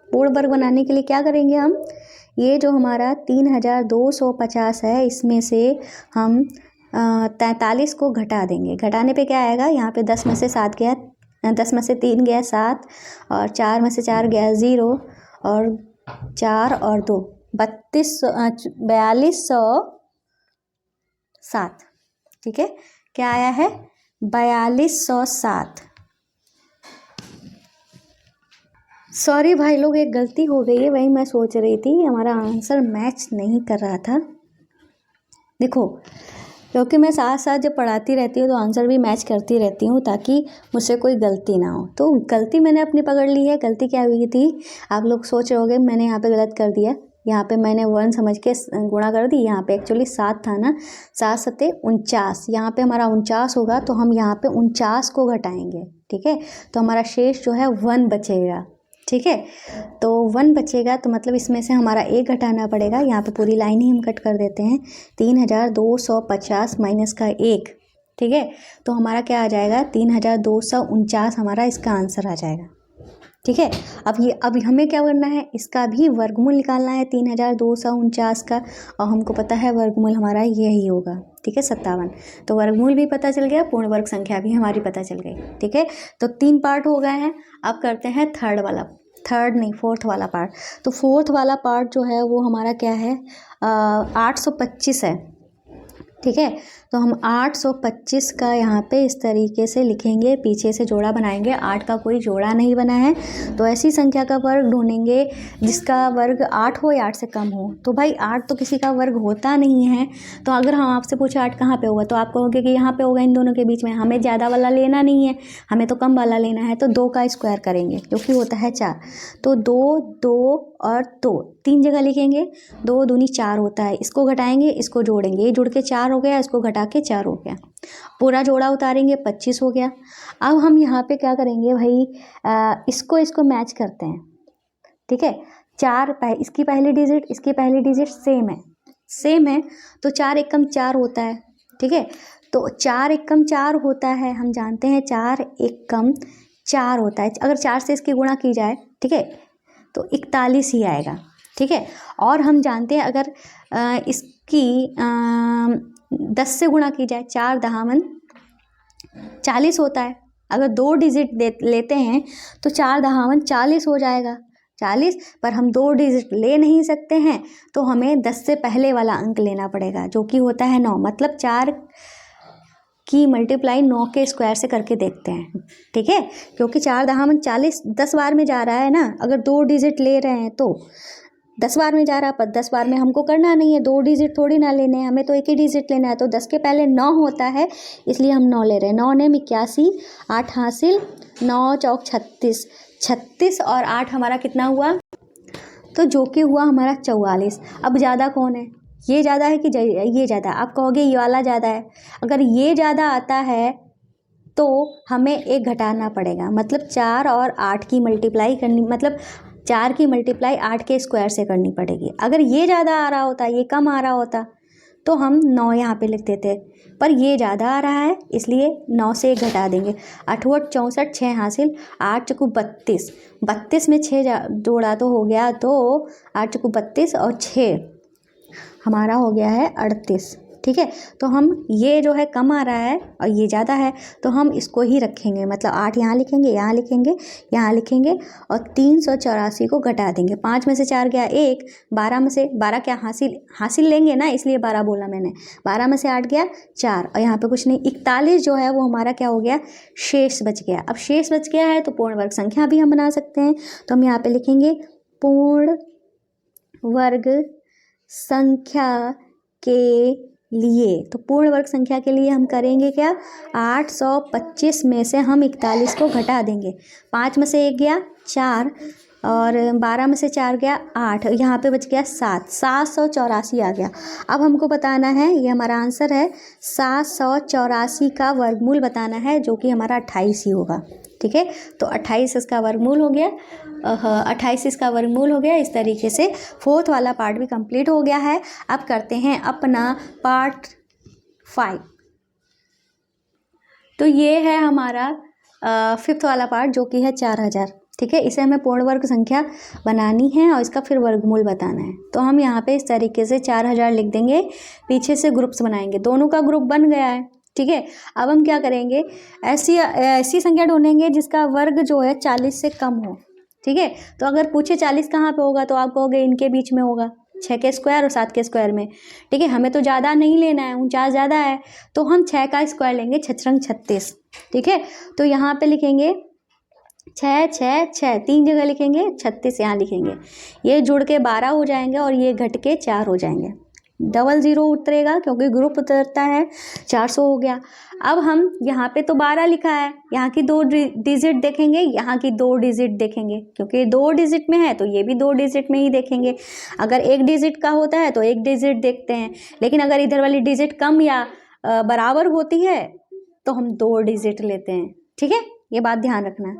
पूर्ण वर्ग बनाने के लिए क्या करेंगे हम, ये जो हमारा 3250 है इसमें से हम 43 को घटा देंगे। घटाने पे क्या आएगा, यहाँ पे 10 में से 7 गया, 10 में से 3 गया 7, और 4 में से 4 गया 0, और 4 और 2 4207, ठीक है। क्या आया है, 4207। सॉरी भाई लोग, एक गलती हो गई है, वही मैं सोच रही थी, हमारा आंसर मैच नहीं कर रहा था। देखो, क्योंकि मैं साथ साथ जब पढ़ाती रहती हूँ तो आंसर भी मैच करती रहती हूँ ताकि मुझसे कोई गलती ना हो। तो गलती मैंने अपनी पकड़ ली है। गलती क्या हुई थी, आप लोग सोच रहे होगे मैंने यहाँ पे गलत कर दिया, यहाँ पे मैंने 1 समझ के गुणा कर दी, यहाँ पे एक्चुअली 7 था ना, 7 सत्ते 49, यहाँ पे हमारा 49 होगा, तो हम यहाँ पे 49 को घटाएंगे, ठीक है। तो हमारा शेष जो है 1 बचेगा, ठीक है। तो 1 बचेगा, तो मतलब इसमें से हमारा 1 घटाना पड़ेगा। यहाँ पे पूरी लाइन ही हम कट कर देते हैं, 3250 माइनस का 1, ठीक है। तो हमारा क्या आ जाएगा, 3249 हमारा इसका आंसर आ जाएगा, ठीक है। अब हमें क्या करना है, इसका भी वर्गमूल निकालना है 3249 का, और हमको पता है वर्गमूल हमारा यही होगा, ठीक है, 57। तो वर्गमूल भी पता चल गया, पूर्ण वर्ग संख्या भी हमारी पता चल गई, ठीक है। तो 3 पार्ट हो गए हैं। अब करते हैं फोर्थ वाला पार्ट। तो फोर्थ वाला पार्ट जो है वो हमारा क्या है, 825 है, ठीक है। तो हम 825 का यहाँ पे इस तरीके से लिखेंगे, पीछे से जोड़ा बनाएंगे। 8 का कोई जोड़ा नहीं बना है, तो ऐसी संख्या का वर्ग ढूंढेंगे जिसका वर्ग 8 हो या 8 से कम हो। तो भाई 8 तो किसी का वर्ग होता नहीं है, तो अगर हम आपसे पूछे 8 कहाँ पे होगा, तो आप कहोगे कि यहाँ पे होगा, इन दोनों के बीच में। हमें ज़्यादा वाला लेना नहीं है, हमें तो कम वाला लेना है। तो 2 का स्क्वायर करेंगे, जो कि होता है 4। तो 2, 2 और 2 3 जगह लिखेंगे। 2 दूनी 4 होता है, इसको घटाएंगे, इसको जोड़ेंगे, ये जुड़ के 4 हो गया, इसको घटा के 4 हो गया, पूरा जोड़ा उतारेंगे 25 हो गया। अब हम यहाँ पे क्या करेंगे भाई, इसको मैच करते हैं, ठीक है। 4 इसकी पहली डिजिट, इसकी पहली डिजिट सेम है, तो 4 एकम 4 होता है, ठीक है। तो 4 एकम 4 होता है, हम जानते हैं 4 एकम 4 होता है। अगर 4 से इसकी गुणा की जाए, ठीक है, तो 41 ही आएगा, ठीक है। और हम जानते हैं अगर इसकी 10 से गुणा की जाए, 4 दहावन 40 होता है। अगर 2 डिजिट लेते हैं तो 4 दहावन 40 हो जाएगा, 40। पर हम 2 डिजिट ले नहीं सकते हैं, तो हमें 10 से पहले वाला अंक लेना पड़ेगा, जो कि होता है 9। मतलब 4 की मल्टीप्लाई 9 के स्क्वायर से करके देखते हैं, ठीक है। क्योंकि 4 दहावन 40 10 बार में जा रहा है ना, अगर 2 डिजिट ले रहे हैं तो 10 बार में जा रहा है, पर 10 बार में हमको करना नहीं है, 2 डिजिट थोड़ी ना लेने हैं, हमें तो एक ही डिजिट लेना है। तो 10 के पहले 9 होता है, इसलिए हम 9 ले रहे हैं। 9 ने 81, 8 हासिल, 9 चौक 36, 36 और 8 हमारा कितना हुआ, तो जो कि हुआ हमारा 44। अब ज़्यादा कौन है, ये ज़्यादा है कि ये ज़्यादा, आप कहोगे ये वाला ज़्यादा है। अगर ये ज़्यादा आता है तो हमें एक घटाना पड़ेगा, मतलब 4 और 8 की मल्टीप्लाई करनी, मतलब 4 की मल्टीप्लाई 8 के स्क्वायर से करनी पड़ेगी। अगर ये ज़्यादा आ रहा होता, ये कम आ रहा होता, तो हम 9 यहाँ पे लिख देते, पर ये ज़्यादा आ रहा है इसलिए 9 से 1 घटा देंगे। 8 × 8 = 64, 6 हासिल, 8 × 32, 32 में 6 जोड़ा तो हो गया, तो 8 × 32 और 6 हमारा हो गया है 38। ठीक है, तो हम ये जो है कम आ रहा है और ये ज़्यादा है, तो हम इसको ही रखेंगे, मतलब 8 यहाँ लिखेंगे, यहाँ लिखेंगे, यहाँ लिखेंगे और 384 को घटा देंगे। 5 में से 4 गया 1, 12 में से 12 क्या हासिल लेंगे ना, इसलिए 12 बोला मैंने। 12 में से 8 गया 4 और यहाँ पे कुछ नहीं, 41 जो है वो हमारा क्या हो गया, शेष बच गया। अब शेष बच गया है तो पूर्ण वर्ग संख्या भी हम बना सकते हैं, तो हम यहाँ पे लिखेंगे पूर्ण वर्ग संख्या के लिए। तो पूर्ण वर्ग संख्या के लिए हम करेंगे क्या, 825 में से हम 41 को घटा देंगे। 5 में से 1 गया 4 और 12 में से 4 गया 8, यहाँ पे बच गया 7, 784 आ गया। अब हमको बताना है, ये हमारा आंसर है, 784 का वर्गमूल बताना है, जो कि हमारा 28 ही होगा। ठीक है, तो 28 इसका वर्गमूल हो गया, 28 इसका वर्गमूल हो गया। इस तरीके से 4th वाला पार्ट भी कंप्लीट हो गया है। अब करते हैं अपना पार्ट 5। तो ये है हमारा 5th वाला पार्ट, जो कि है 4000। ठीक है, इसे हमें पूर्ण वर्ग संख्या बनानी है और इसका फिर वर्गमूल बताना है। तो हम यहाँ पे इस तरीके से 4000 लिख देंगे, पीछे से ग्रुप्स बनाएंगे, दोनों का ग्रुप बन गया है। ठीक है, अब हम क्या करेंगे, ऐसी संख्या ढूंढेंगे जिसका वर्ग जो है 40 से कम हो। ठीक है, तो अगर पूछे 40 कहाँ पे होगा, तो आप कहोगे इनके बीच में होगा, 6 के स्क्वायर और 7 के स्क्वायर में। ठीक है, हमें तो ज़्यादा नहीं लेना है, 49 ज़्यादा है, तो हम 6 का स्क्वायर लेंगे, 6 × 36। ठीक है, तो यहाँ पे लिखेंगे 6 6 6, 3 जगह लिखेंगे, 36 यहाँ लिखेंगे, ये जुड़ के 12 हो जाएंगे और ये घट के 4 हो जाएंगे। 00 उतरेगा क्योंकि ग्रुप उतरता है, 400 हो गया। अब हम यहाँ पे तो 12 लिखा है, यहाँ की 2 डिजिट देखेंगे, यहाँ की 2 डिजिट देखेंगे, क्योंकि 2 डिजिट में है तो ये भी 2 डिजिट में ही देखेंगे। अगर 1 डिजिट का होता है तो 1 डिजिट देखते हैं, लेकिन अगर इधर वाली डिजिट कम या बराबर होती है तो हम 2 डिजिट लेते हैं। ठीक है, ये बात ध्यान रखना है।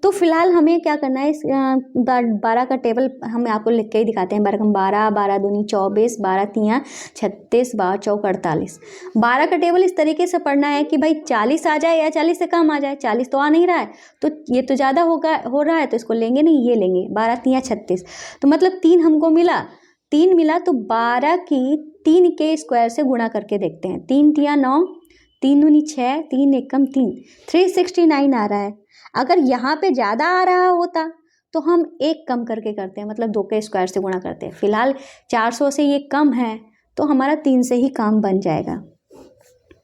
तो फिलहाल हमें क्या करना है, इस 12 का टेबल हम आपको लिख के ही दिखाते हैं। 12 12 दूनी 24, 12 तियाँ 36, 12 चौक 48। 12 का टेबल इस तरीके से पढ़ना है कि भाई 40 आ जाए या 40 से कम आ जाए। 40 तो आ नहीं रहा है, तो ये तो ज़्यादा हो रहा है, तो इसको लेंगे नहीं, ये लेंगे। 12 तियाँ 36, तो मतलब 3 हमको मिला, 3 मिला तो 12 की 3 के स्क्वायर से गुणा करके देखते हैं। 3 तियाँ 9, 3 दूनी 6, 3 एकम 3, 369 आ रहा है। अगर यहाँ पे ज़्यादा आ रहा होता तो हम 1 कम करके करते हैं, मतलब 2 के स्क्वायर से गुणा करते हैं। फिलहाल 400 से ये कम है तो हमारा 3 से ही काम बन जाएगा।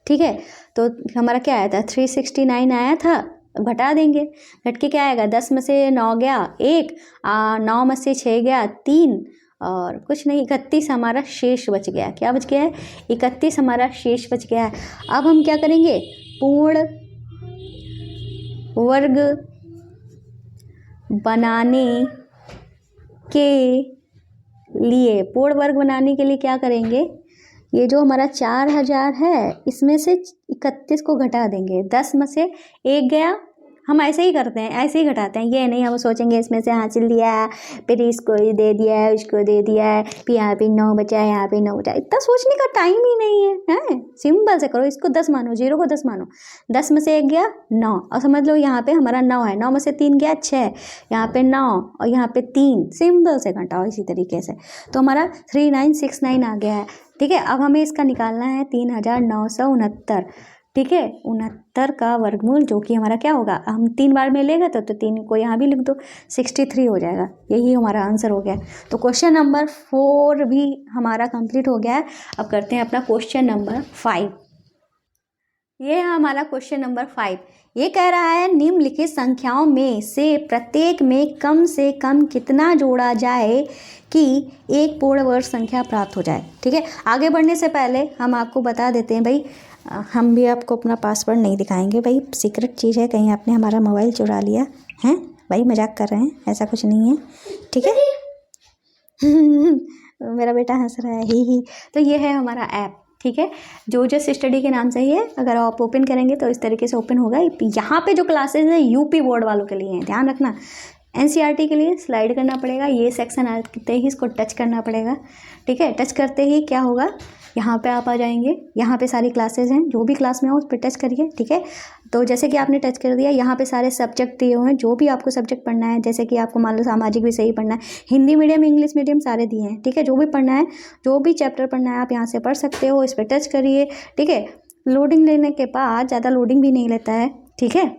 ठीक है, तो हमारा क्या आया था, 369 आया था, घटा देंगे, घट के क्या आएगा, 10 में से 9 गया 1, 9 में से 6 गया 3 और कुछ नहीं, 31 हमारा शेष बच गया। क्या बच गया है, 31 हमारा शेष बच गया है। अब हम क्या करेंगे, पूर्ण वर्ग बनाने के लिए, पूर्ण वर्ग बनाने के लिए क्या करेंगे, ये जो हमारा 4000 है इसमें से 31 को घटा देंगे। 10 में से 1 गया, हम ऐसे ही करते हैं, ऐसे ही घटाते हैं, ये नहीं हम सोचेंगे इसमें से हासिल दिया है, फिर इसको दे दिया है, उसको दे दिया है, फिर यहाँ पे 9 बचा है, यहाँ पे 9 बचा है। इतना सोचने का टाइम ही नहीं है, हैं? सिंपल से करो, इसको 10 मानो, 0 को 10 मानो। 10 में से 1 गया 9 और समझ लो यहाँ पे हमारा 9 है, 9 में से 3 गया 6, यहाँ पे 9 और यहाँ पे 3, सिंपल से घटाओ इसी तरीके से, तो हमारा 3969 आ गया है। ठीक है, अब हमें इसका निकालना है 3969। ठीक है, 69 का वर्गमूल, जो कि हमारा क्या होगा, हम 3 बार में लेगा तो 3 को यहाँ भी लिख दो, 63 हो जाएगा। यही हमारा आंसर हो गया। तो क्वेश्चन नंबर 4 भी हमारा कंप्लीट हो गया है। अब करते हैं अपना क्वेश्चन नंबर 5। ये है हमारा क्वेश्चन नंबर 5। ये कह रहा है निम्नलिखित संख्याओं में से प्रत्येक में कम से कम कितना जोड़ा जाए कि एक पूर्ण वर्ग संख्या प्राप्त हो जाए। ठीक है, आगे बढ़ने से पहले हम आपको बता देते हैं भाई, हम भी आपको अपना पासवर्ड नहीं दिखाएंगे भाई, सीक्रेट चीज़ है, कहीं आपने हमारा मोबाइल चुरा लिया है भाई, मजाक कर रहे हैं, ऐसा कुछ नहीं है। ठीक है मेरा बेटा हंस रहा है ही। तो ये है हमारा ऐप, ठीक है, जो जस्ट स्टडी के नाम से ही है। अगर आप ओपन करेंगे तो इस तरीके से ओपन होगा। यहाँ पे जो क्लासेज है यूपी बोर्ड वालों के लिए हैं, ध्यान रखना। एनसीईआरटी के लिए स्लाइड करना पड़ेगा, ये सेक्शन आते ही इसको टच करना पड़ेगा, ठीक है। टच करते ही क्या होगा, यहाँ पे आप आ जाएंगे, यहाँ पे सारी क्लासेज हैं, जो भी क्लास में हो उस पर टच करिए, ठीक है। तो जैसे कि आपने टच कर दिया, यहाँ पे सारे सब्जेक्ट दिए हुए हैं, जो भी आपको सब्जेक्ट पढ़ना है, जैसे कि आपको मान लो सामाजिक विषय ही पढ़ना है, हिंदी मीडियम इंग्लिश मीडियम सारे दिए हैं, ठीक है। जो भी पढ़ना है, जो भी चैप्टर पढ़ना है आप यहाँ से पढ़ सकते हो, इस पर टच करिए, ठीक है। लोडिंग लेने के बाद, ज़्यादा लोडिंग भी नहीं लेता है, ठीक है।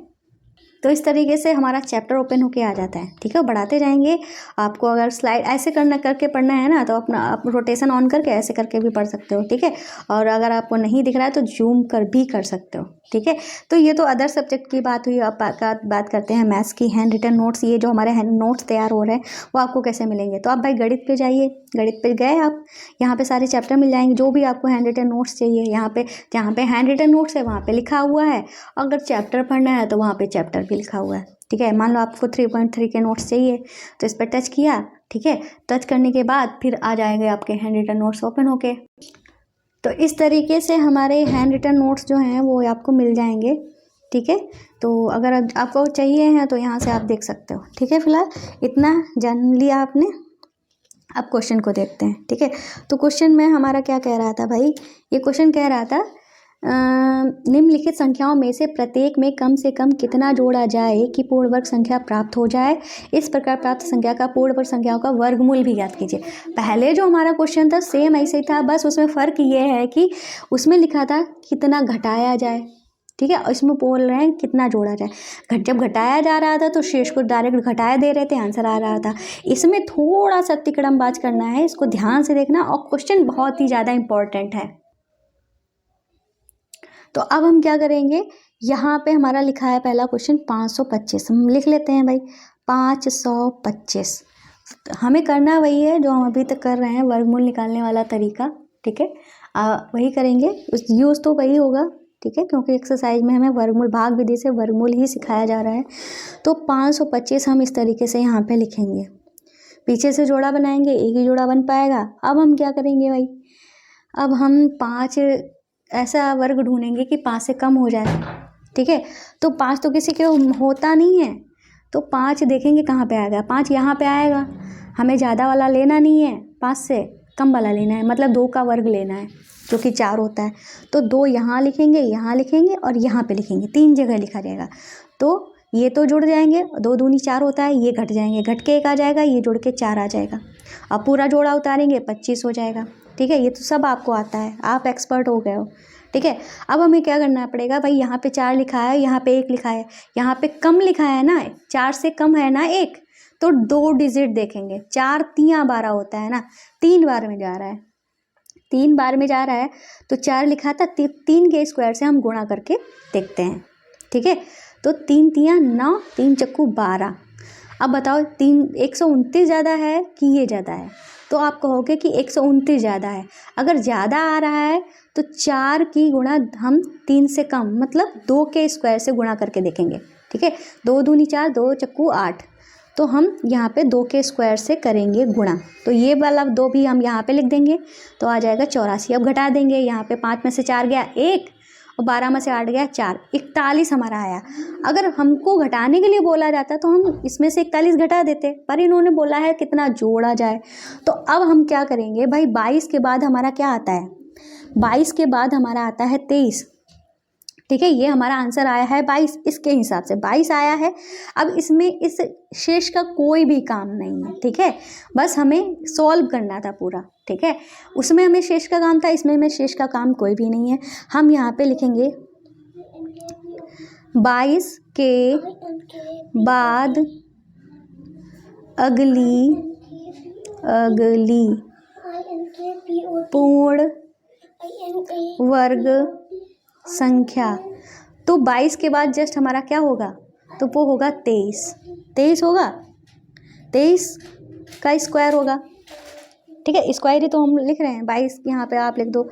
तो इस तरीके से हमारा चैप्टर ओपन होके आ जाता है, ठीक है। बढ़ाते जाएंगे। आपको अगर स्लाइड ऐसे करके पढ़ना है ना, तो अपना आप रोटेशन ऑन करके ऐसे करके भी पढ़ सकते हो, ठीक है। और अगर आपको नहीं दिख रहा है तो जूम कर भी कर सकते हो, ठीक है। तो ये तो अदर सब्जेक्ट की बात हुई। अब बात करते हैं मैथ्स की। हैंड रिटन नोट्स, ये जो हमारे हैंड नोट्स तैयार हो रहे हैं वो आपको कैसे मिलेंगे। तो आप भाई गणित पे जाइए, गणित पे गए आप, यहाँ पे सारे चैप्टर मिल जाएंगे, जो भी आपको हैंड रिटन नोट्स चाहिए। यहाँ पे जहाँ पे हैंड रिटन नोट्स है वहाँ पे लिखा हुआ है, अगर चैप्टर पढ़ना है तो वहाँ पे चैप्टर भी लिखा हुआ है, ठीक है। मान लो आपको 3.3 के नोट्स चाहिए, तो इस पर टच किया, ठीक है। टच करने के बाद फिर आ जाएंगे आपके हैंड रिटन नोट्स ओपन होके। तो इस तरीके से हमारे हैंड रिटन नोट्स जो हैं वो आपको मिल जाएंगे, ठीक है। तो अगर आपको चाहिए हैं तो यहाँ से आप देख सकते हो, ठीक है। फिलहाल इतना जान लिया आपने, अब क्वेश्चन को देखते हैं, ठीक है। तो क्वेश्चन में हमारा क्या कह रहा था भाई, ये क्वेश्चन कह रहा था निम्नलिखित संख्याओं में से प्रत्येक में कम से कम कितना जोड़ा जाए कि पूर्ण वर्ग संख्या प्राप्त हो जाए। इस प्रकार प्राप्त संख्या का पूर्ण वर्ग संख्याओं का वर्गमूल भी ज्ञात कीजिए। पहले जो हमारा क्वेश्चन था सेम ऐसे ही था, बस उसमें फ़र्क ये है कि उसमें लिखा था कितना घटाया जाए, ठीक है। इसमें बोल रहे हैं कितना जोड़ा जाए। जब घटाया जा रहा था तो शेष को डायरेक्ट घटाया दे रहे थे, आंसर आ रहा था। इसमें थोड़ा सा तिकड़मबाज करना है, इसको ध्यान से देखना, और क्वेश्चन बहुत ही ज़्यादा इंपॉर्टेंट है। तो अब हम क्या करेंगे, यहाँ पे हमारा लिखा है पहला क्वेश्चन 525, हम लिख लेते हैं भाई 525। हमें करना वही है जो हम अभी तक कर रहे हैं, वर्गमूल निकालने वाला तरीका, ठीक है। वही करेंगे, उस यूज़ तो वही होगा, ठीक है, क्योंकि एक्सरसाइज में हमें वर्गमूल, भाग विधि से वर्गमूल ही सिखाया जा रहा है। तो 525 हम इस तरीके से यहाँ पे लिखेंगे, पीछे से जोड़ा बनाएंगे, एक ही जोड़ा बन पाएगा। अब हम क्या करेंगे भाई, अब हम 5 ऐसा वर्ग ढूंढेंगे कि 5 से कम हो जाए, ठीक है। तो 5 तो किसी के होता नहीं है, तो 5 देखेंगे कहाँ पे आएगा, 5 यहाँ पे आएगा। हमें ज़्यादा वाला लेना नहीं है, 5 से कम वाला लेना है, मतलब 2 का वर्ग लेना है जो कि 4 होता है। तो 2 यहाँ लिखेंगे और यहाँ पे लिखेंगे, 3 जगह लिखा जाएगा। तो ये तो जुड़ जाएंगे, 2 दूनी 4 होता है, ये घट जाएंगे, घट के 1 आ जाएगा, ये जुड़ के 4 आ जाएगा। अब पूरा जोड़ा उतारेंगे 25 हो जाएगा, ठीक है। ये तो सब आपको आता है, आप एक्सपर्ट हो गए हो, ठीक है। अब हमें क्या करना पड़ेगा भाई, यहाँ पे 4 लिखा है, यहाँ पे 1 लिखा है, यहाँ पे कम लिखा है ना, 4 से कम है ना 1, तो 2 डिजिट देखेंगे। 4 3 12 होता है ना, 3 बार में जा रहा है, 3 बार में जा रहा है, तो 4 लिखा था, 3 के स्क्वायर से हम गुणा करके देखते हैं, ठीक है। तो 3 3 9, 3 चक्कू 12। अब बताओ 129 ज़्यादा है कि ये ज़्यादा है, तो आप कहोगे कि 129 ज़्यादा है। अगर ज़्यादा आ रहा है तो 4 की गुणा हम 3 से कम, मतलब 2 के स्क्वायर से गुणा करके देखेंगे, ठीक है। 2 दूनी 4, 2 चक्कू 8, तो हम यहाँ पे 2 के स्क्वायर से करेंगे गुणा, तो ये वाला 2 भी हम यहाँ पे लिख देंगे, तो आ जाएगा 84। अब घटा देंगे, यहाँ पे 5 में से 4 गया 1, और 12 में से 8 गया 4, 41 हमारा आया। अगर हमको घटाने के लिए बोला जाता तो हम इसमें से 41 घटा देते, पर इन्होंने बोला है कितना जोड़ा जाए। तो अब हम क्या करेंगे भाई, 22 के बाद हमारा क्या आता है, 22 के बाद हमारा आता है 23, ठीक है। ये हमारा आंसर आया है 22, इसके हिसाब से 22 आया है। अब इसमें इस शेष का कोई भी काम नहीं है, ठीक है, बस हमें सॉल्व करना था पूरा, ठीक है। उसमें हमें शेष का काम था, इसमें हमें शेष का काम कोई भी नहीं है। हम यहाँ पे लिखेंगे 22 के बाद अगली पूर्ण वर्ग संख्या, तो 22 के बाद जस्ट हमारा क्या होगा, तो वो होगा 23 होगा, 23 का स्क्वायर होगा, ठीक है। स्क्वायर ही तो हम लिख रहे हैं, 22 यहाँ पे आप लिख दो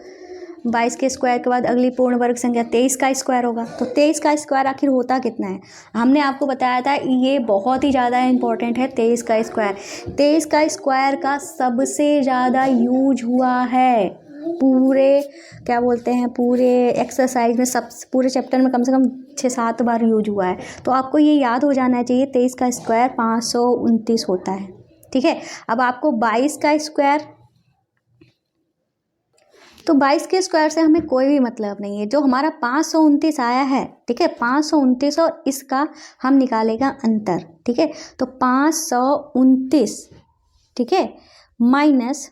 22 के स्क्वायर के बाद अगली पूर्ण वर्ग संख्या 23 का स्क्वायर होगा। तो 23 का स्क्वायर आखिर होता कितना है? हमने आपको बताया था ये बहुत ही ज़्यादा इंपॉर्टेंट है। 23 का स्क्वायर, 23 का स्क्वायर का सबसे ज़्यादा यूज हुआ है पूरे क्या बोलते हैं पूरे एक्सरसाइज में, सब पूरे चैप्टर में कम से कम 6-7 बार यूज हुआ है। तो आपको ये याद हो जाना चाहिए 23 का स्क्वायर 529 होता है। ठीक है, अब आपको 22 का स्क्वायर, तो 22 के स्क्वायर से हमें कोई भी मतलब नहीं है। जो हमारा 529 आया है, ठीक है, 529 और इसका हम निकालेगा अंतर। ठीक है, तो 529, ठीक है, माइनस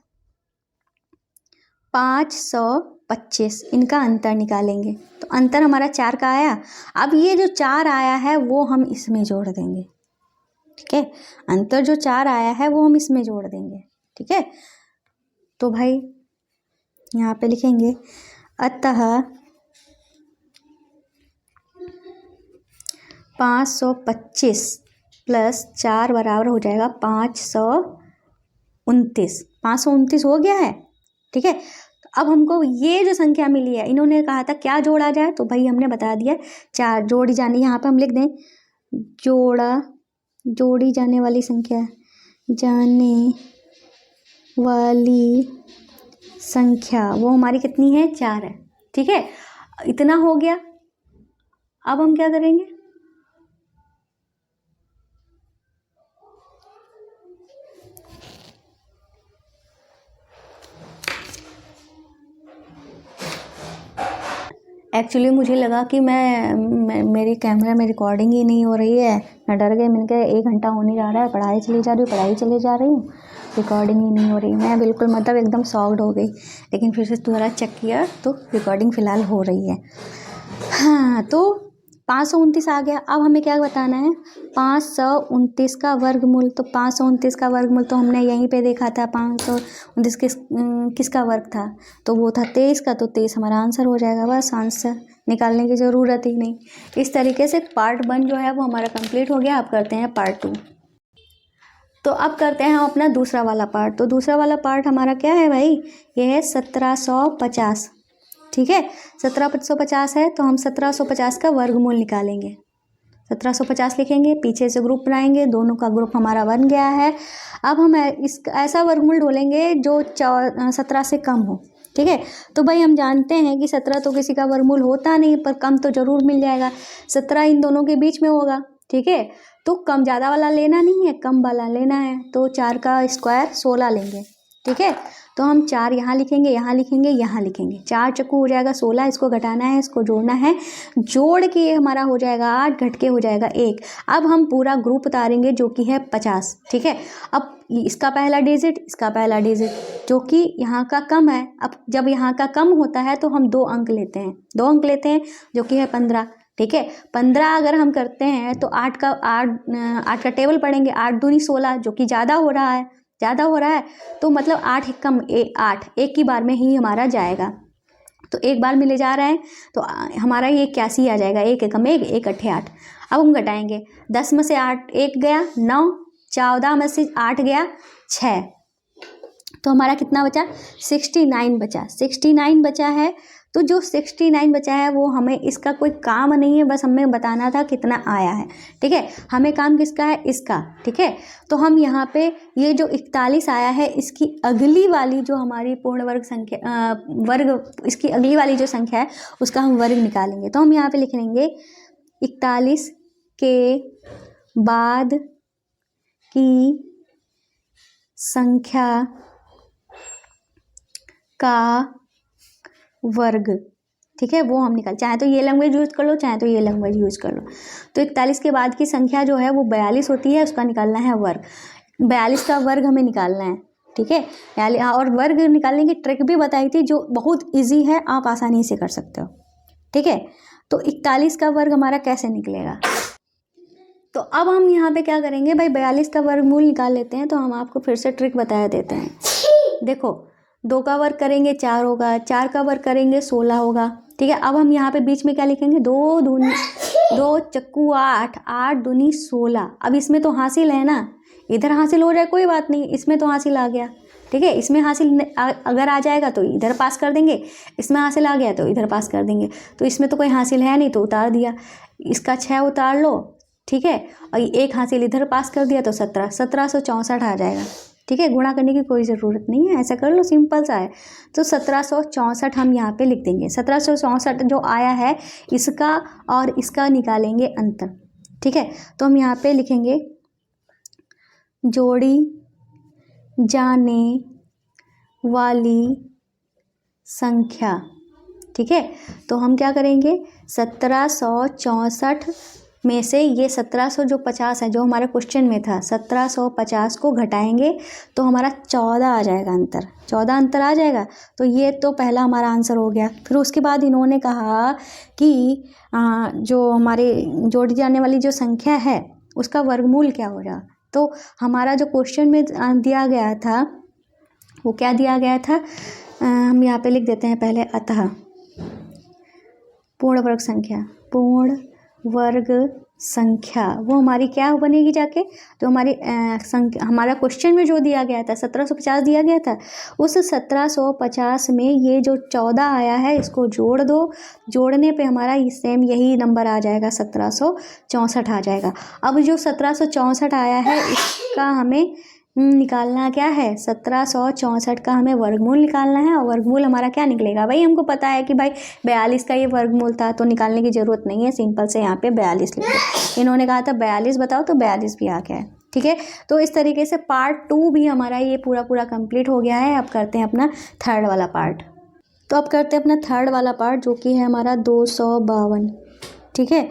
525, इनका अंतर निकालेंगे। तो अंतर हमारा 4 का आया। अब ये जो 4 आया है वो हम इसमें जोड़ देंगे। ठीक है, अंतर जो 4 आया है वो हम इसमें जोड़ देंगे। ठीक है, तो भाई यहाँ पे लिखेंगे अतः 525 प्लस 4 बराबर हो जाएगा 529। 529 हो गया है। ठीक है, अब हमको ये जो संख्या मिली है, इन्होंने कहा था क्या जोड़ा जाए, तो भाई हमने बता दिया 4 जोड़ी जानी, यहाँ पे हम लिख दें जोड़ी जाने वाली संख्या, जाने वाली संख्या वो हमारी कितनी है? 4 है। ठीक है, इतना हो गया। अब हम क्या करेंगे, एक्चुअली मुझे लगा कि मेरे कैमरा में रिकॉर्डिंग ही नहीं हो रही है। मैं डर गई, मैंने कहा 1 घंटा होने जा रहा है, पढ़ाई चली जा रही हूँ, रिकॉर्डिंग ही नहीं हो रही। मैं बिल्कुल मतलब एकदम शॉक्ड हो गई, लेकिन फिर से दोबारा चेक किया तो रिकॉर्डिंग फ़िलहाल हो रही है। हाँ, तो 529 आ गया। अब हमें क्या बताना है? 529 का वर्गमूल। तो 529 का वर्गमूल तो हमने यहीं पे देखा था। 529 किसका वर्ग था? तो वो था 23 का। तो 23 हमारा आंसर हो जाएगा। बस आंसर निकालने की ज़रूरत ही नहीं। इस तरीके से पार्ट 1 जो है वो हमारा कंप्लीट हो गया। अब करते हैं पार्ट 2। तो अब करते हैं हम अपना दूसरा वाला पार्ट। तो दूसरा वाला पार्ट हमारा क्या है भाई? ये है 1750। ठीक है, 1750 है, तो हम 1750 का वर्गमूल निकालेंगे। 1750 लिखेंगे, पीछे से ग्रुप बनाएंगे, दोनों का ग्रुप हमारा बन गया है। अब हम ऐसा वर्गमूल ढूंढेंगे जो 17 से कम हो। ठीक है, तो भाई हम जानते हैं कि 17 तो किसी का वर्गमूल होता नहीं, पर कम तो जरूर मिल जाएगा। 17 इन दोनों के बीच में होगा। ठीक है, तो कम ज़्यादा वाला लेना नहीं है, कम वाला लेना है। तो 4 का स्क्वायर 16 लेंगे। ठीक है, तो हम 4 यहाँ लिखेंगे, यहाँ लिखेंगे, यहाँ लिखेंगे। 4 चक्कू हो जाएगा 16, इसको घटाना है, इसको जोड़ना है। जोड़ के हमारा हो जाएगा 8, घट के हो जाएगा 1। अब हम पूरा ग्रुप उतारेंगे जो कि है 50। ठीक है, अब इसका पहला डिजिट, इसका पहला डिजिट, जो कि यहाँ का कम है। अब जब यहाँ का कम होता है तो हम 2 अंक लेते हैं, 2 अंक लेते हैं जो कि है 15। ठीक है, 15 अगर हम करते हैं तो 8 का टेबल पढ़ेंगे। 8 दूनी 16, जो कि ज़्यादा हो रहा है, तो मतलब 8 कम 8, एक ही बार में ही हमारा जाएगा। तो एक बार में ले जा रहे हैं तो हमारा ये 81 आ जाएगा। 1 एकम 1, 1 अट्ठे 8। अब हम घटाएंगे, 10 में से 8 1 गया 9, 14 में से 8 गया 6, तो हमारा कितना बचा? 69 बचा। 69 बचा है। तो जो 69 बचा है वो हमें, इसका कोई काम नहीं है, बस हमें बताना था कितना आया है। ठीक है, हमें काम किसका है? इसका। ठीक है, तो हम यहाँ पे ये जो 41 आया है, इसकी अगली वाली जो हमारी पूर्ण वर्ग संख्या इसकी अगली वाली जो संख्या है उसका हम वर्ग निकालेंगे। तो हम यहाँ पे लिख लेंगे 41 के बाद की संख्या का वर्ग। ठीक है, वो हम निकाल, चाहे तो ये लैंग्वेज यूज कर लो, चाहे तो ये लैंग्वेज यूज कर लो। तो 41 के बाद की संख्या जो है वो 42 होती है, उसका निकालना है वर्ग। 42 का वर्ग हमें निकालना है। ठीक है, और वर्ग निकालने की ट्रिक भी बताई थी जो बहुत इजी है, आप आसानी से कर सकते हो। ठीक है, तो 41 का वर्ग हमारा कैसे निकलेगा? तो अब हम यहाँ पे क्या करेंगे भाई, 42 का वर्गमूल निकाल लेते हैं। तो हम आपको फिर से ट्रिक बताया देते हैं। देखो, 2 का वर्ग करेंगे 4 होगा, 4 का वर्ग करेंगे 16 होगा। ठीक है, अब हम यहाँ पे बीच में क्या लिखेंगे? 2 चक्कू 8, 8 दूनी 16। अब इसमें तो हासिल है ना, इधर हासिल हो जाए कोई बात नहीं, इसमें तो हासिल आ गया। ठीक है। इसमें हासिल अगर आ जाएगा तो इधर पास कर देंगे, इसमें हासिल आ गया तो इधर पास कर देंगे। तो इसमें तो कोई हासिल है नहीं तो उतार दिया, इसका 6 उतार लो, ठीक है। और एक हासिल इधर पास कर दिया तो 1764 आ जाएगा, ठीक है। गुणा करने की कोई ज़रूरत नहीं है, ऐसा कर लो, सिंपल सा है। तो 1764 हम यहाँ पे लिख देंगे। 1764 जो आया है इसका और इसका निकालेंगे अंतर, ठीक है। तो हम यहाँ पे लिखेंगे जोड़ी जाने वाली संख्या, ठीक है। तो हम क्या करेंगे, 1764 में से ये 1750 है जो हमारे क्वेश्चन में था, 1750 को घटाएंगे तो हमारा 14 आ जाएगा अंतर, 14 अंतर आ जाएगा। तो ये तो पहला हमारा आंसर हो गया। फिर उसके बाद इन्होंने कहा कि जो हमारे जोड़ी जाने वाली जो संख्या है उसका वर्गमूल क्या हो रहा। तो हमारा जो क्वेश्चन में दिया गया था वो क्या दिया गया था, हम यहाँ पे लिख देते हैं पहले, अतः पूर्ण वर्ग संख्या, पूर्ण वर्ग संख्या वो हमारी क्या बनेगी जाके, जो हमारी संख्या हमारा क्वेश्चन में जो दिया गया था 1750 दिया गया था, उस 1750 में ये जो 14 आया है इसको जोड़ दो, जोड़ने पे हमारा सेम यही नंबर आ जाएगा, 1764 आ जाएगा। अब जो 1764 आया है इसका हमें निकालना क्या है, 1764 का हमें वर्गमूल निकालना है। और वर्गमूल हमारा क्या निकलेगा, भाई हमको पता है कि भाई 42 का ये वर्गमूल था, तो निकालने की ज़रूरत नहीं है, सिंपल से यहाँ पे 42 लिख दो। इन्होंने कहा था 42 बताओ, तो 42 भी आ गया है, ठीक है। तो इस तरीके से पार्ट 2 भी हमारा ये पूरा कंप्लीट हो गया है। अब करते हैं अपना थर्ड वाला पार्ट। तो अब करते हैं अपना थर्ड वाला पार्ट जो कि है हमारा 252, ठीक है।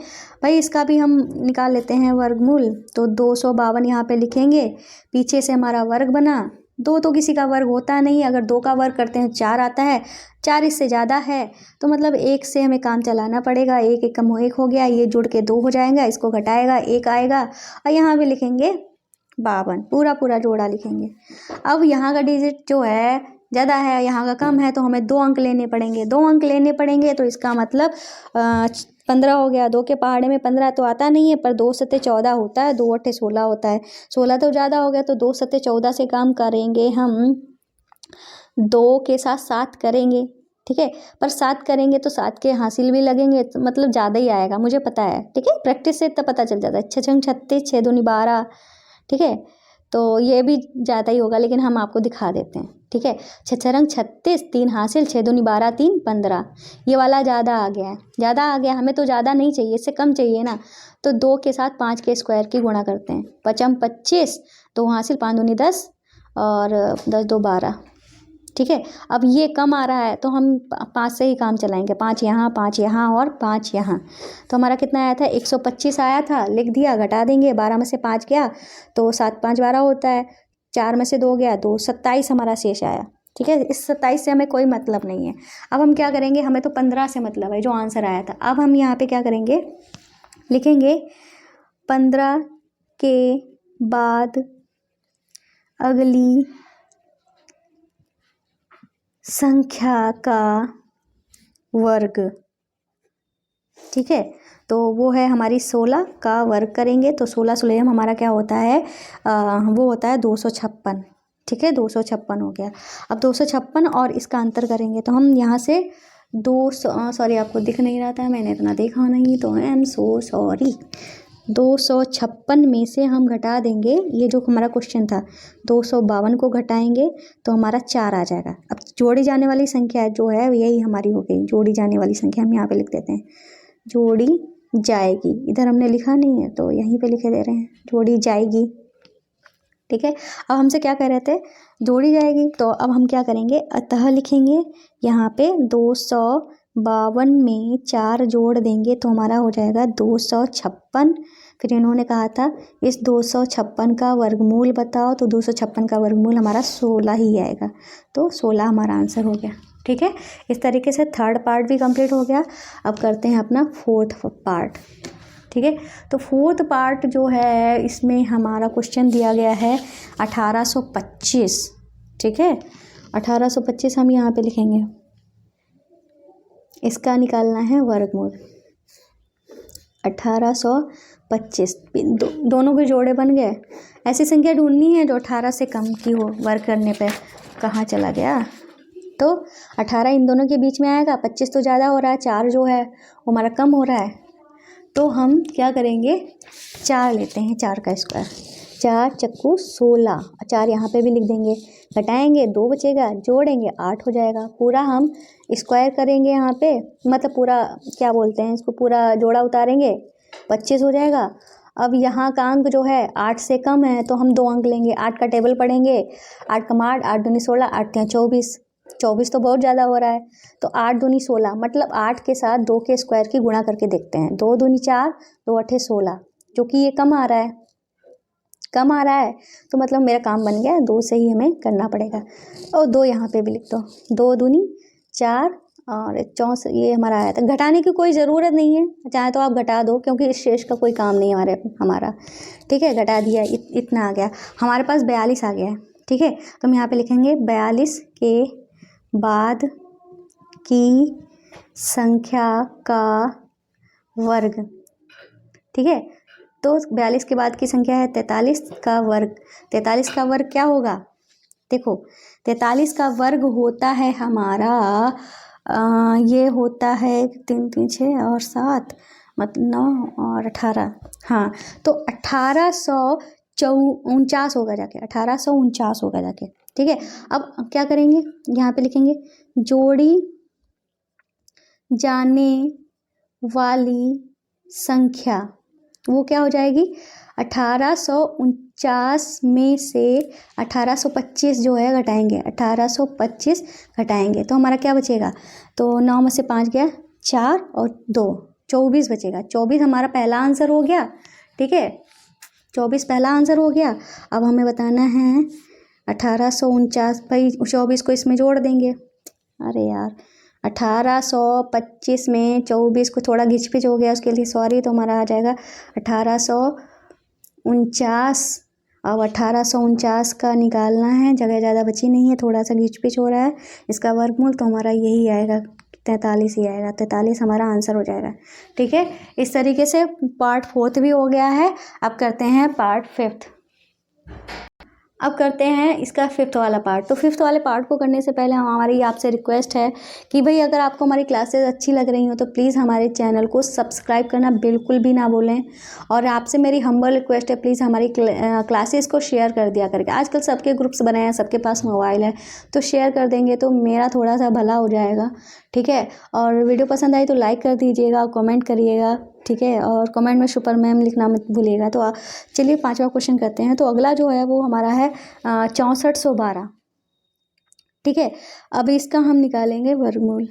भाई इसका भी हम निकाल लेते हैं वर्गमूल। तो 252 यहाँ पे लिखेंगे, पीछे से हमारा वर्ग बना, 2 तो किसी का वर्ग होता नहीं, अगर 2 का वर्ग करते हैं 4 आता है, 4 इससे ज़्यादा है तो मतलब 1 से हमें काम चलाना पड़ेगा, 1 1 कम 1 हो गया, ये जुड़ के 2 हो जाएगा, इसको घटाएगा 1 आएगा, और यहाँ पे लिखेंगे 52, पूरा जोड़ा लिखेंगे। अब यहाँ का डिजिट जो है ज़्यादा है, यहाँ का कम है, तो हमें 2 अंक लेने पड़ेंगे, 2 अंक लेने पड़ेंगे। तो इसका मतलब 15 हो गया, 2 के पहाड़े में 15 तो आता नहीं है, पर 2 सत्ते 14 होता है, 2 अट्ठे 16 होता है, 16 तो ज़्यादा हो गया, तो 2 सत्ते 14 से काम करेंगे हम, 2 के साथ 7 करेंगे, ठीक है। पर 7 करेंगे तो 7 के हासिल भी लगेंगे, तो मतलब ज़्यादा ही आएगा, मुझे पता है, ठीक है। प्रैक्टिस से इतना पता चल जाता है, 6 छंग 36, 6 दूनी 12, ठीक है। तो ये भी ज़्यादा ही होगा, लेकिन हम आपको दिखा देते हैं, ठीक है। 6 6 रंग 36, 3 हासिल, 6 दूनी 12, 3 15, ये वाला ज़्यादा आ गया है, ज़्यादा आ गया, हमें तो ज़्यादा नहीं चाहिए, इससे कम चाहिए ना। तो 2 के साथ 5 के स्क्वायर की गुणा करते हैं, 5 25, 2 हासिल, 5 दूनी 10 और 10 2 12, ठीक है। अब ये कम आ रहा है तो हम 5 से ही काम चलाएंगे, 5 यहाँ 5 यहाँ और 5 यहाँ। तो हमारा कितना आया था, 125 आया था, लिख दिया, घटा देंगे, 12 में से 5 गया तो 7 5 12 होता है, 4 में से 2 गया तो 27 हमारा शेष आया, ठीक है। इस 27 से हमें कोई मतलब नहीं है। अब हम क्या करेंगे, हमें तो 15 से मतलब है जो आंसर आया था। अब हम यहाँ पे क्या करेंगे, लिखेंगे 15 के बाद अगली संख्या का वर्ग, ठीक है। तो वो है हमारी 16 का वर्ग करेंगे, तो 16 16 हमारा क्या होता है, वो होता है 256, ठीक है। 256 हो गया। अब 256 और इसका अंतर करेंगे, तो हम यहाँ से 200, सॉरी आपको दिख नहीं रहा था, मैंने इतना देखा नहीं, तो आई एम सो सॉरी। 256 में से हम घटा देंगे, ये जो हमारा क्वेश्चन था 252 को घटाएंगे तो हमारा 4 आ जाएगा। अब जोड़ी जाने वाली संख्या जो है यही हमारी हो गई, जोड़ी जाने वाली संख्या हम यहाँ पे लिख देते हैं, जोड़ी जाएगी, इधर हमने लिखा नहीं है तो यहीं पे लिखे दे रहे हैं, जोड़ी जाएगी, ठीक है। अब हमसे क्या कह रहे थे, जोड़ी जाएगी, तो अब हम क्या करेंगे, अतः लिखेंगे, यहाँ पे 252 में 4 जोड़ देंगे तो हमारा हो जाएगा 256। फिर इन्होंने कहा था इस 256 का वर्गमूल बताओ, तो 256 का वर्गमूल हमारा 16 ही आएगा, तो 16 हमारा आंसर हो गया, ठीक है। इस तरीके से थर्ड पार्ट भी कंप्लीट हो गया। अब करते हैं अपना फोर्थ पार्ट, ठीक है। तो फोर्थ पार्ट जो है इसमें हमारा क्वेश्चन दिया गया है 1825, ठीक है। 1825 हम यहाँ पे लिखेंगे, इसका निकालना है वर्गमूल। 1825 दोनों के जोड़े बन गए। ऐसी संख्या ढूंढनी है जो 18 से कम की हो वर्ग करने पे। कहाँ चला गया, तो 18 इन दोनों के बीच में आएगा, 25 तो ज़्यादा हो रहा है, 4 जो है वो हमारा कम हो रहा है, तो हम क्या करेंगे 4 लेते हैं, 4 का स्क्वायर, 4 चक्कू 16, 4 यहाँ पे भी लिख देंगे, घटाएंगे 2 बचेगा, जोड़ेंगे 8 हो जाएगा, पूरा हम स्क्वायर करेंगे यहाँ पे, मतलब पूरा क्या बोलते हैं इसको, पूरा जोड़ा उतारेंगे 25 हो जाएगा। अब यहाँ का अंक जो है 8 से कम है तो हम 2 अंक लेंगे, 8 का टेबल पढ़ेंगे, 8 का माठ, 8 दूनी 16, 8 तियां 24, 24 तो बहुत ज़्यादा हो रहा है, तो 8 दूनी 16, मतलब 8 के साथ 2 के स्क्वायर की गुणा करके देखते हैं, 2 दूनी 4, 2 अठे 16, जो कि ये कम आ रहा है, कम आ रहा है, तो मतलब मेरा काम बन गया, 2 से ही हमें करना पड़ेगा। और 2 यहाँ पे भी लिख दो, 2 दूनी 4 और 64, ये हमारा आया था। घटाने की कोई ज़रूरत नहीं है, चाहे तो आप घटा दो, क्योंकि इस शेष का कोई काम नहीं है हमारा, ठीक है, घटा दिया, इतना आ गया, हमारे पास 42 आ गया है, ठीक है, तो हम यहाँ पे लिखेंगे 42 के बाद की संख्या का वर्ग, ठीक है, तो 42 के बाद की संख्या है 43 का वर्ग, 43 का वर्ग क्या होगा, देखो 43 का वर्ग होता है हमारा ये होता है 3 3 6 और 7 मतलब 9 और 18, हाँ, तो 1849 होगा जाके, 1849 होगा जाके, ठीक है। अब क्या करेंगे, यहाँ पे लिखेंगे जोड़ी जाने वाली संख्या, वो क्या हो जाएगी, 1849 में से 1825 जो है घटाएंगे, 1825 घटाएंगे तो हमारा क्या बचेगा, तो 9 में से 5 गया 4 और 2 24 बचेगा, 24 हमारा पहला आंसर हो गया, ठीक है, 24 पहला आंसर हो गया। अब हमें बताना है 1849, भाई 24 को इसमें जोड़ देंगे, अरे यार 1825 में 24 को थोड़ा घिच-पिच हो गया, उसके लिए सॉरी, तो हमारा आ जाएगा 1849। अब 1849 का निकालना है, जगह ज़्यादा बची नहीं है, थोड़ा सा घिच-पिच हो रहा है, इसका वर्गमूल तो हमारा यही आएगा, 43 ही आएगा, 43 हमारा आंसर हो जाएगा, ठीक है। इस तरीके से पार्ट 4 भी हो गया है। अब करते हैं पार्ट 5। अब करते हैं इसका 5th वाला पार्ट। तो 5th वाले पार्ट को करने से पहले हमारी आपसे रिक्वेस्ट है कि भाई अगर आपको हमारी क्लासेस अच्छी लग रही हो तो प्लीज़ हमारे चैनल को सब्सक्राइब करना बिल्कुल भी ना भूलें, और आपसे मेरी हम्बल रिक्वेस्ट है प्लीज़ हमारी क्लासेस को शेयर कर दिया करके। आजकल सबके ग्रुप्स बनाए हैं, सबके पास मोबाइल है, तो शेयर कर देंगे तो मेरा थोड़ा सा भला हो जाएगा, ठीक है। और वीडियो पसंद आई तो लाइक कर दीजिएगा, कमेंट करिएगा, ठीक है, और कमेंट में सुपर मैम लिखना मत भूलिएगा। तो चलिए 5वां क्वेश्चन करते हैं। तो अगला जो है वो हमारा है 6412, ठीक है। अब इसका हम निकालेंगे वर्गमूल,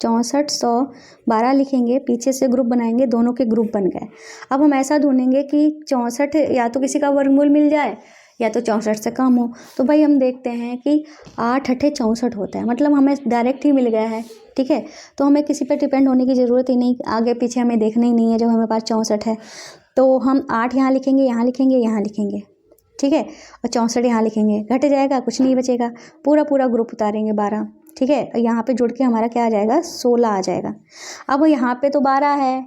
6412 लिखेंगे, पीछे से ग्रुप बनाएंगे, दोनों के ग्रुप बन गए। अब हम ऐसा ढूंढेंगे कि 64 या तो किसी का वर्गमूल मिल जाए या तो 64 से कम हो। तो भाई हम देखते हैं कि 8 अठे 64 होता है, मतलब हमें डायरेक्ट ही मिल गया है, ठीक है, तो हमें किसी पर डिपेंड होने की ज़रूरत ही नहीं, आगे पीछे हमें देखना ही नहीं है, जब हमें पास 64 है तो हम 8 यहाँ लिखेंगे, यहाँ लिखेंगे, यहाँ लिखेंगे, ठीक है, और 64 यहाँ लिखेंगे, घट जाएगा, कुछ नहीं बचेगा, पूरा ग्रुप उतारेंगे 12, ठीक है, यहाँ पे जुड़ के हमारा क्या आ जाएगा 16 आ जाएगा। अब यहाँ पे तो 12 है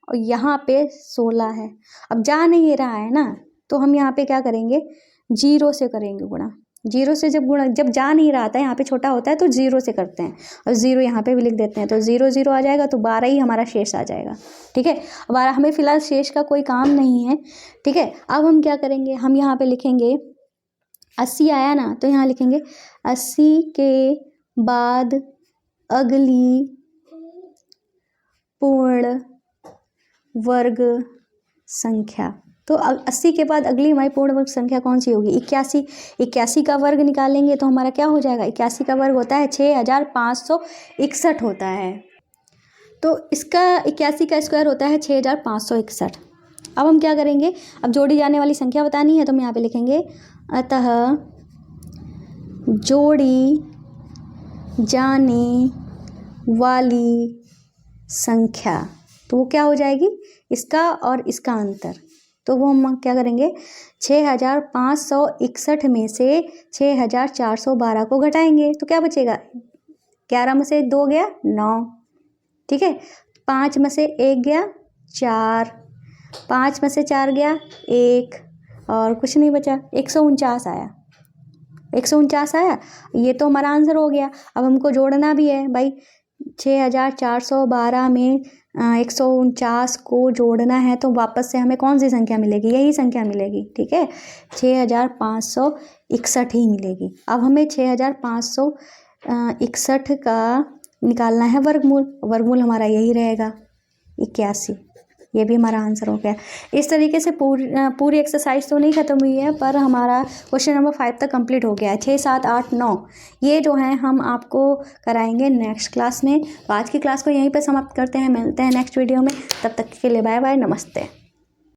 और यहाँ पे 16 है, अब जा नहीं रहा है ना, तो हम यहाँ पे क्या करेंगे 0 से करेंगे गुणा, 0 से जब जा नहीं रहा था, यहाँ पे छोटा होता है तो 0 से करते हैं, और 0 यहाँ पे भी लिख देते हैं, तो 0 0 आ जाएगा, तो 12 ही हमारा शेष आ जाएगा, ठीक है। 12 हमें फिलहाल शेष का कोई काम नहीं है, ठीक है। अब हम क्या करेंगे, हम यहाँ पे लिखेंगे 80 आया ना, तो यहाँ लिखेंगे 80 के बाद अगली पूर्ण वर्ग संख्या। तो 80 के बाद अगली हमारी पूर्ण वर्ग संख्या कौन सी होगी, 81। 81 का वर्ग निकालेंगे तो हमारा क्या हो जाएगा, 81 का वर्ग होता है 6561 होता है, तो इसका 81 का स्क्वायर होता है 6561। अब हम क्या करेंगे, अब जोड़ी जाने वाली संख्या बतानी है, तो हम यहाँ पे लिखेंगे अतः जोड़ी जाने वाली संख्या, तो वो क्या हो जाएगी, इसका और इसका अंतर, तो वो हम क्या करेंगे 6561 में से 6412 को घटाएंगे, तो क्या बचेगा, 11 में से 2 गया 9, ठीक है, 5 में से 1 गया 4, 5 में से 4 गया 1, और कुछ नहीं बचा, 149 आया, 149 आया, ये तो हमारा आंसर हो गया। अब हमको जोड़ना भी है भाई, 6412 में 149 को जोड़ना है तो वापस से हमें कौन सी संख्या मिलेगी, यही संख्या मिलेगी, ठीक है, 6561 ही मिलेगी। अब हमें 6561 का निकालना है वर्गमूल, वर्गमूल हमारा यही रहेगा 81, ये भी हमारा आंसर हो गया। इस तरीके से पूरी एक्सरसाइज तो नहीं ख़त्म हुई है, पर हमारा क्वेश्चन नंबर 5 तक कंप्लीट हो गया है। 6, 7, 8, 9 ये जो है हम आपको कराएंगे नेक्स्ट क्लास में। तो आज की क्लास को यहीं पर समाप्त करते हैं, मिलते हैं नेक्स्ट वीडियो में, तब तक के लिए बाय बाय, नमस्ते।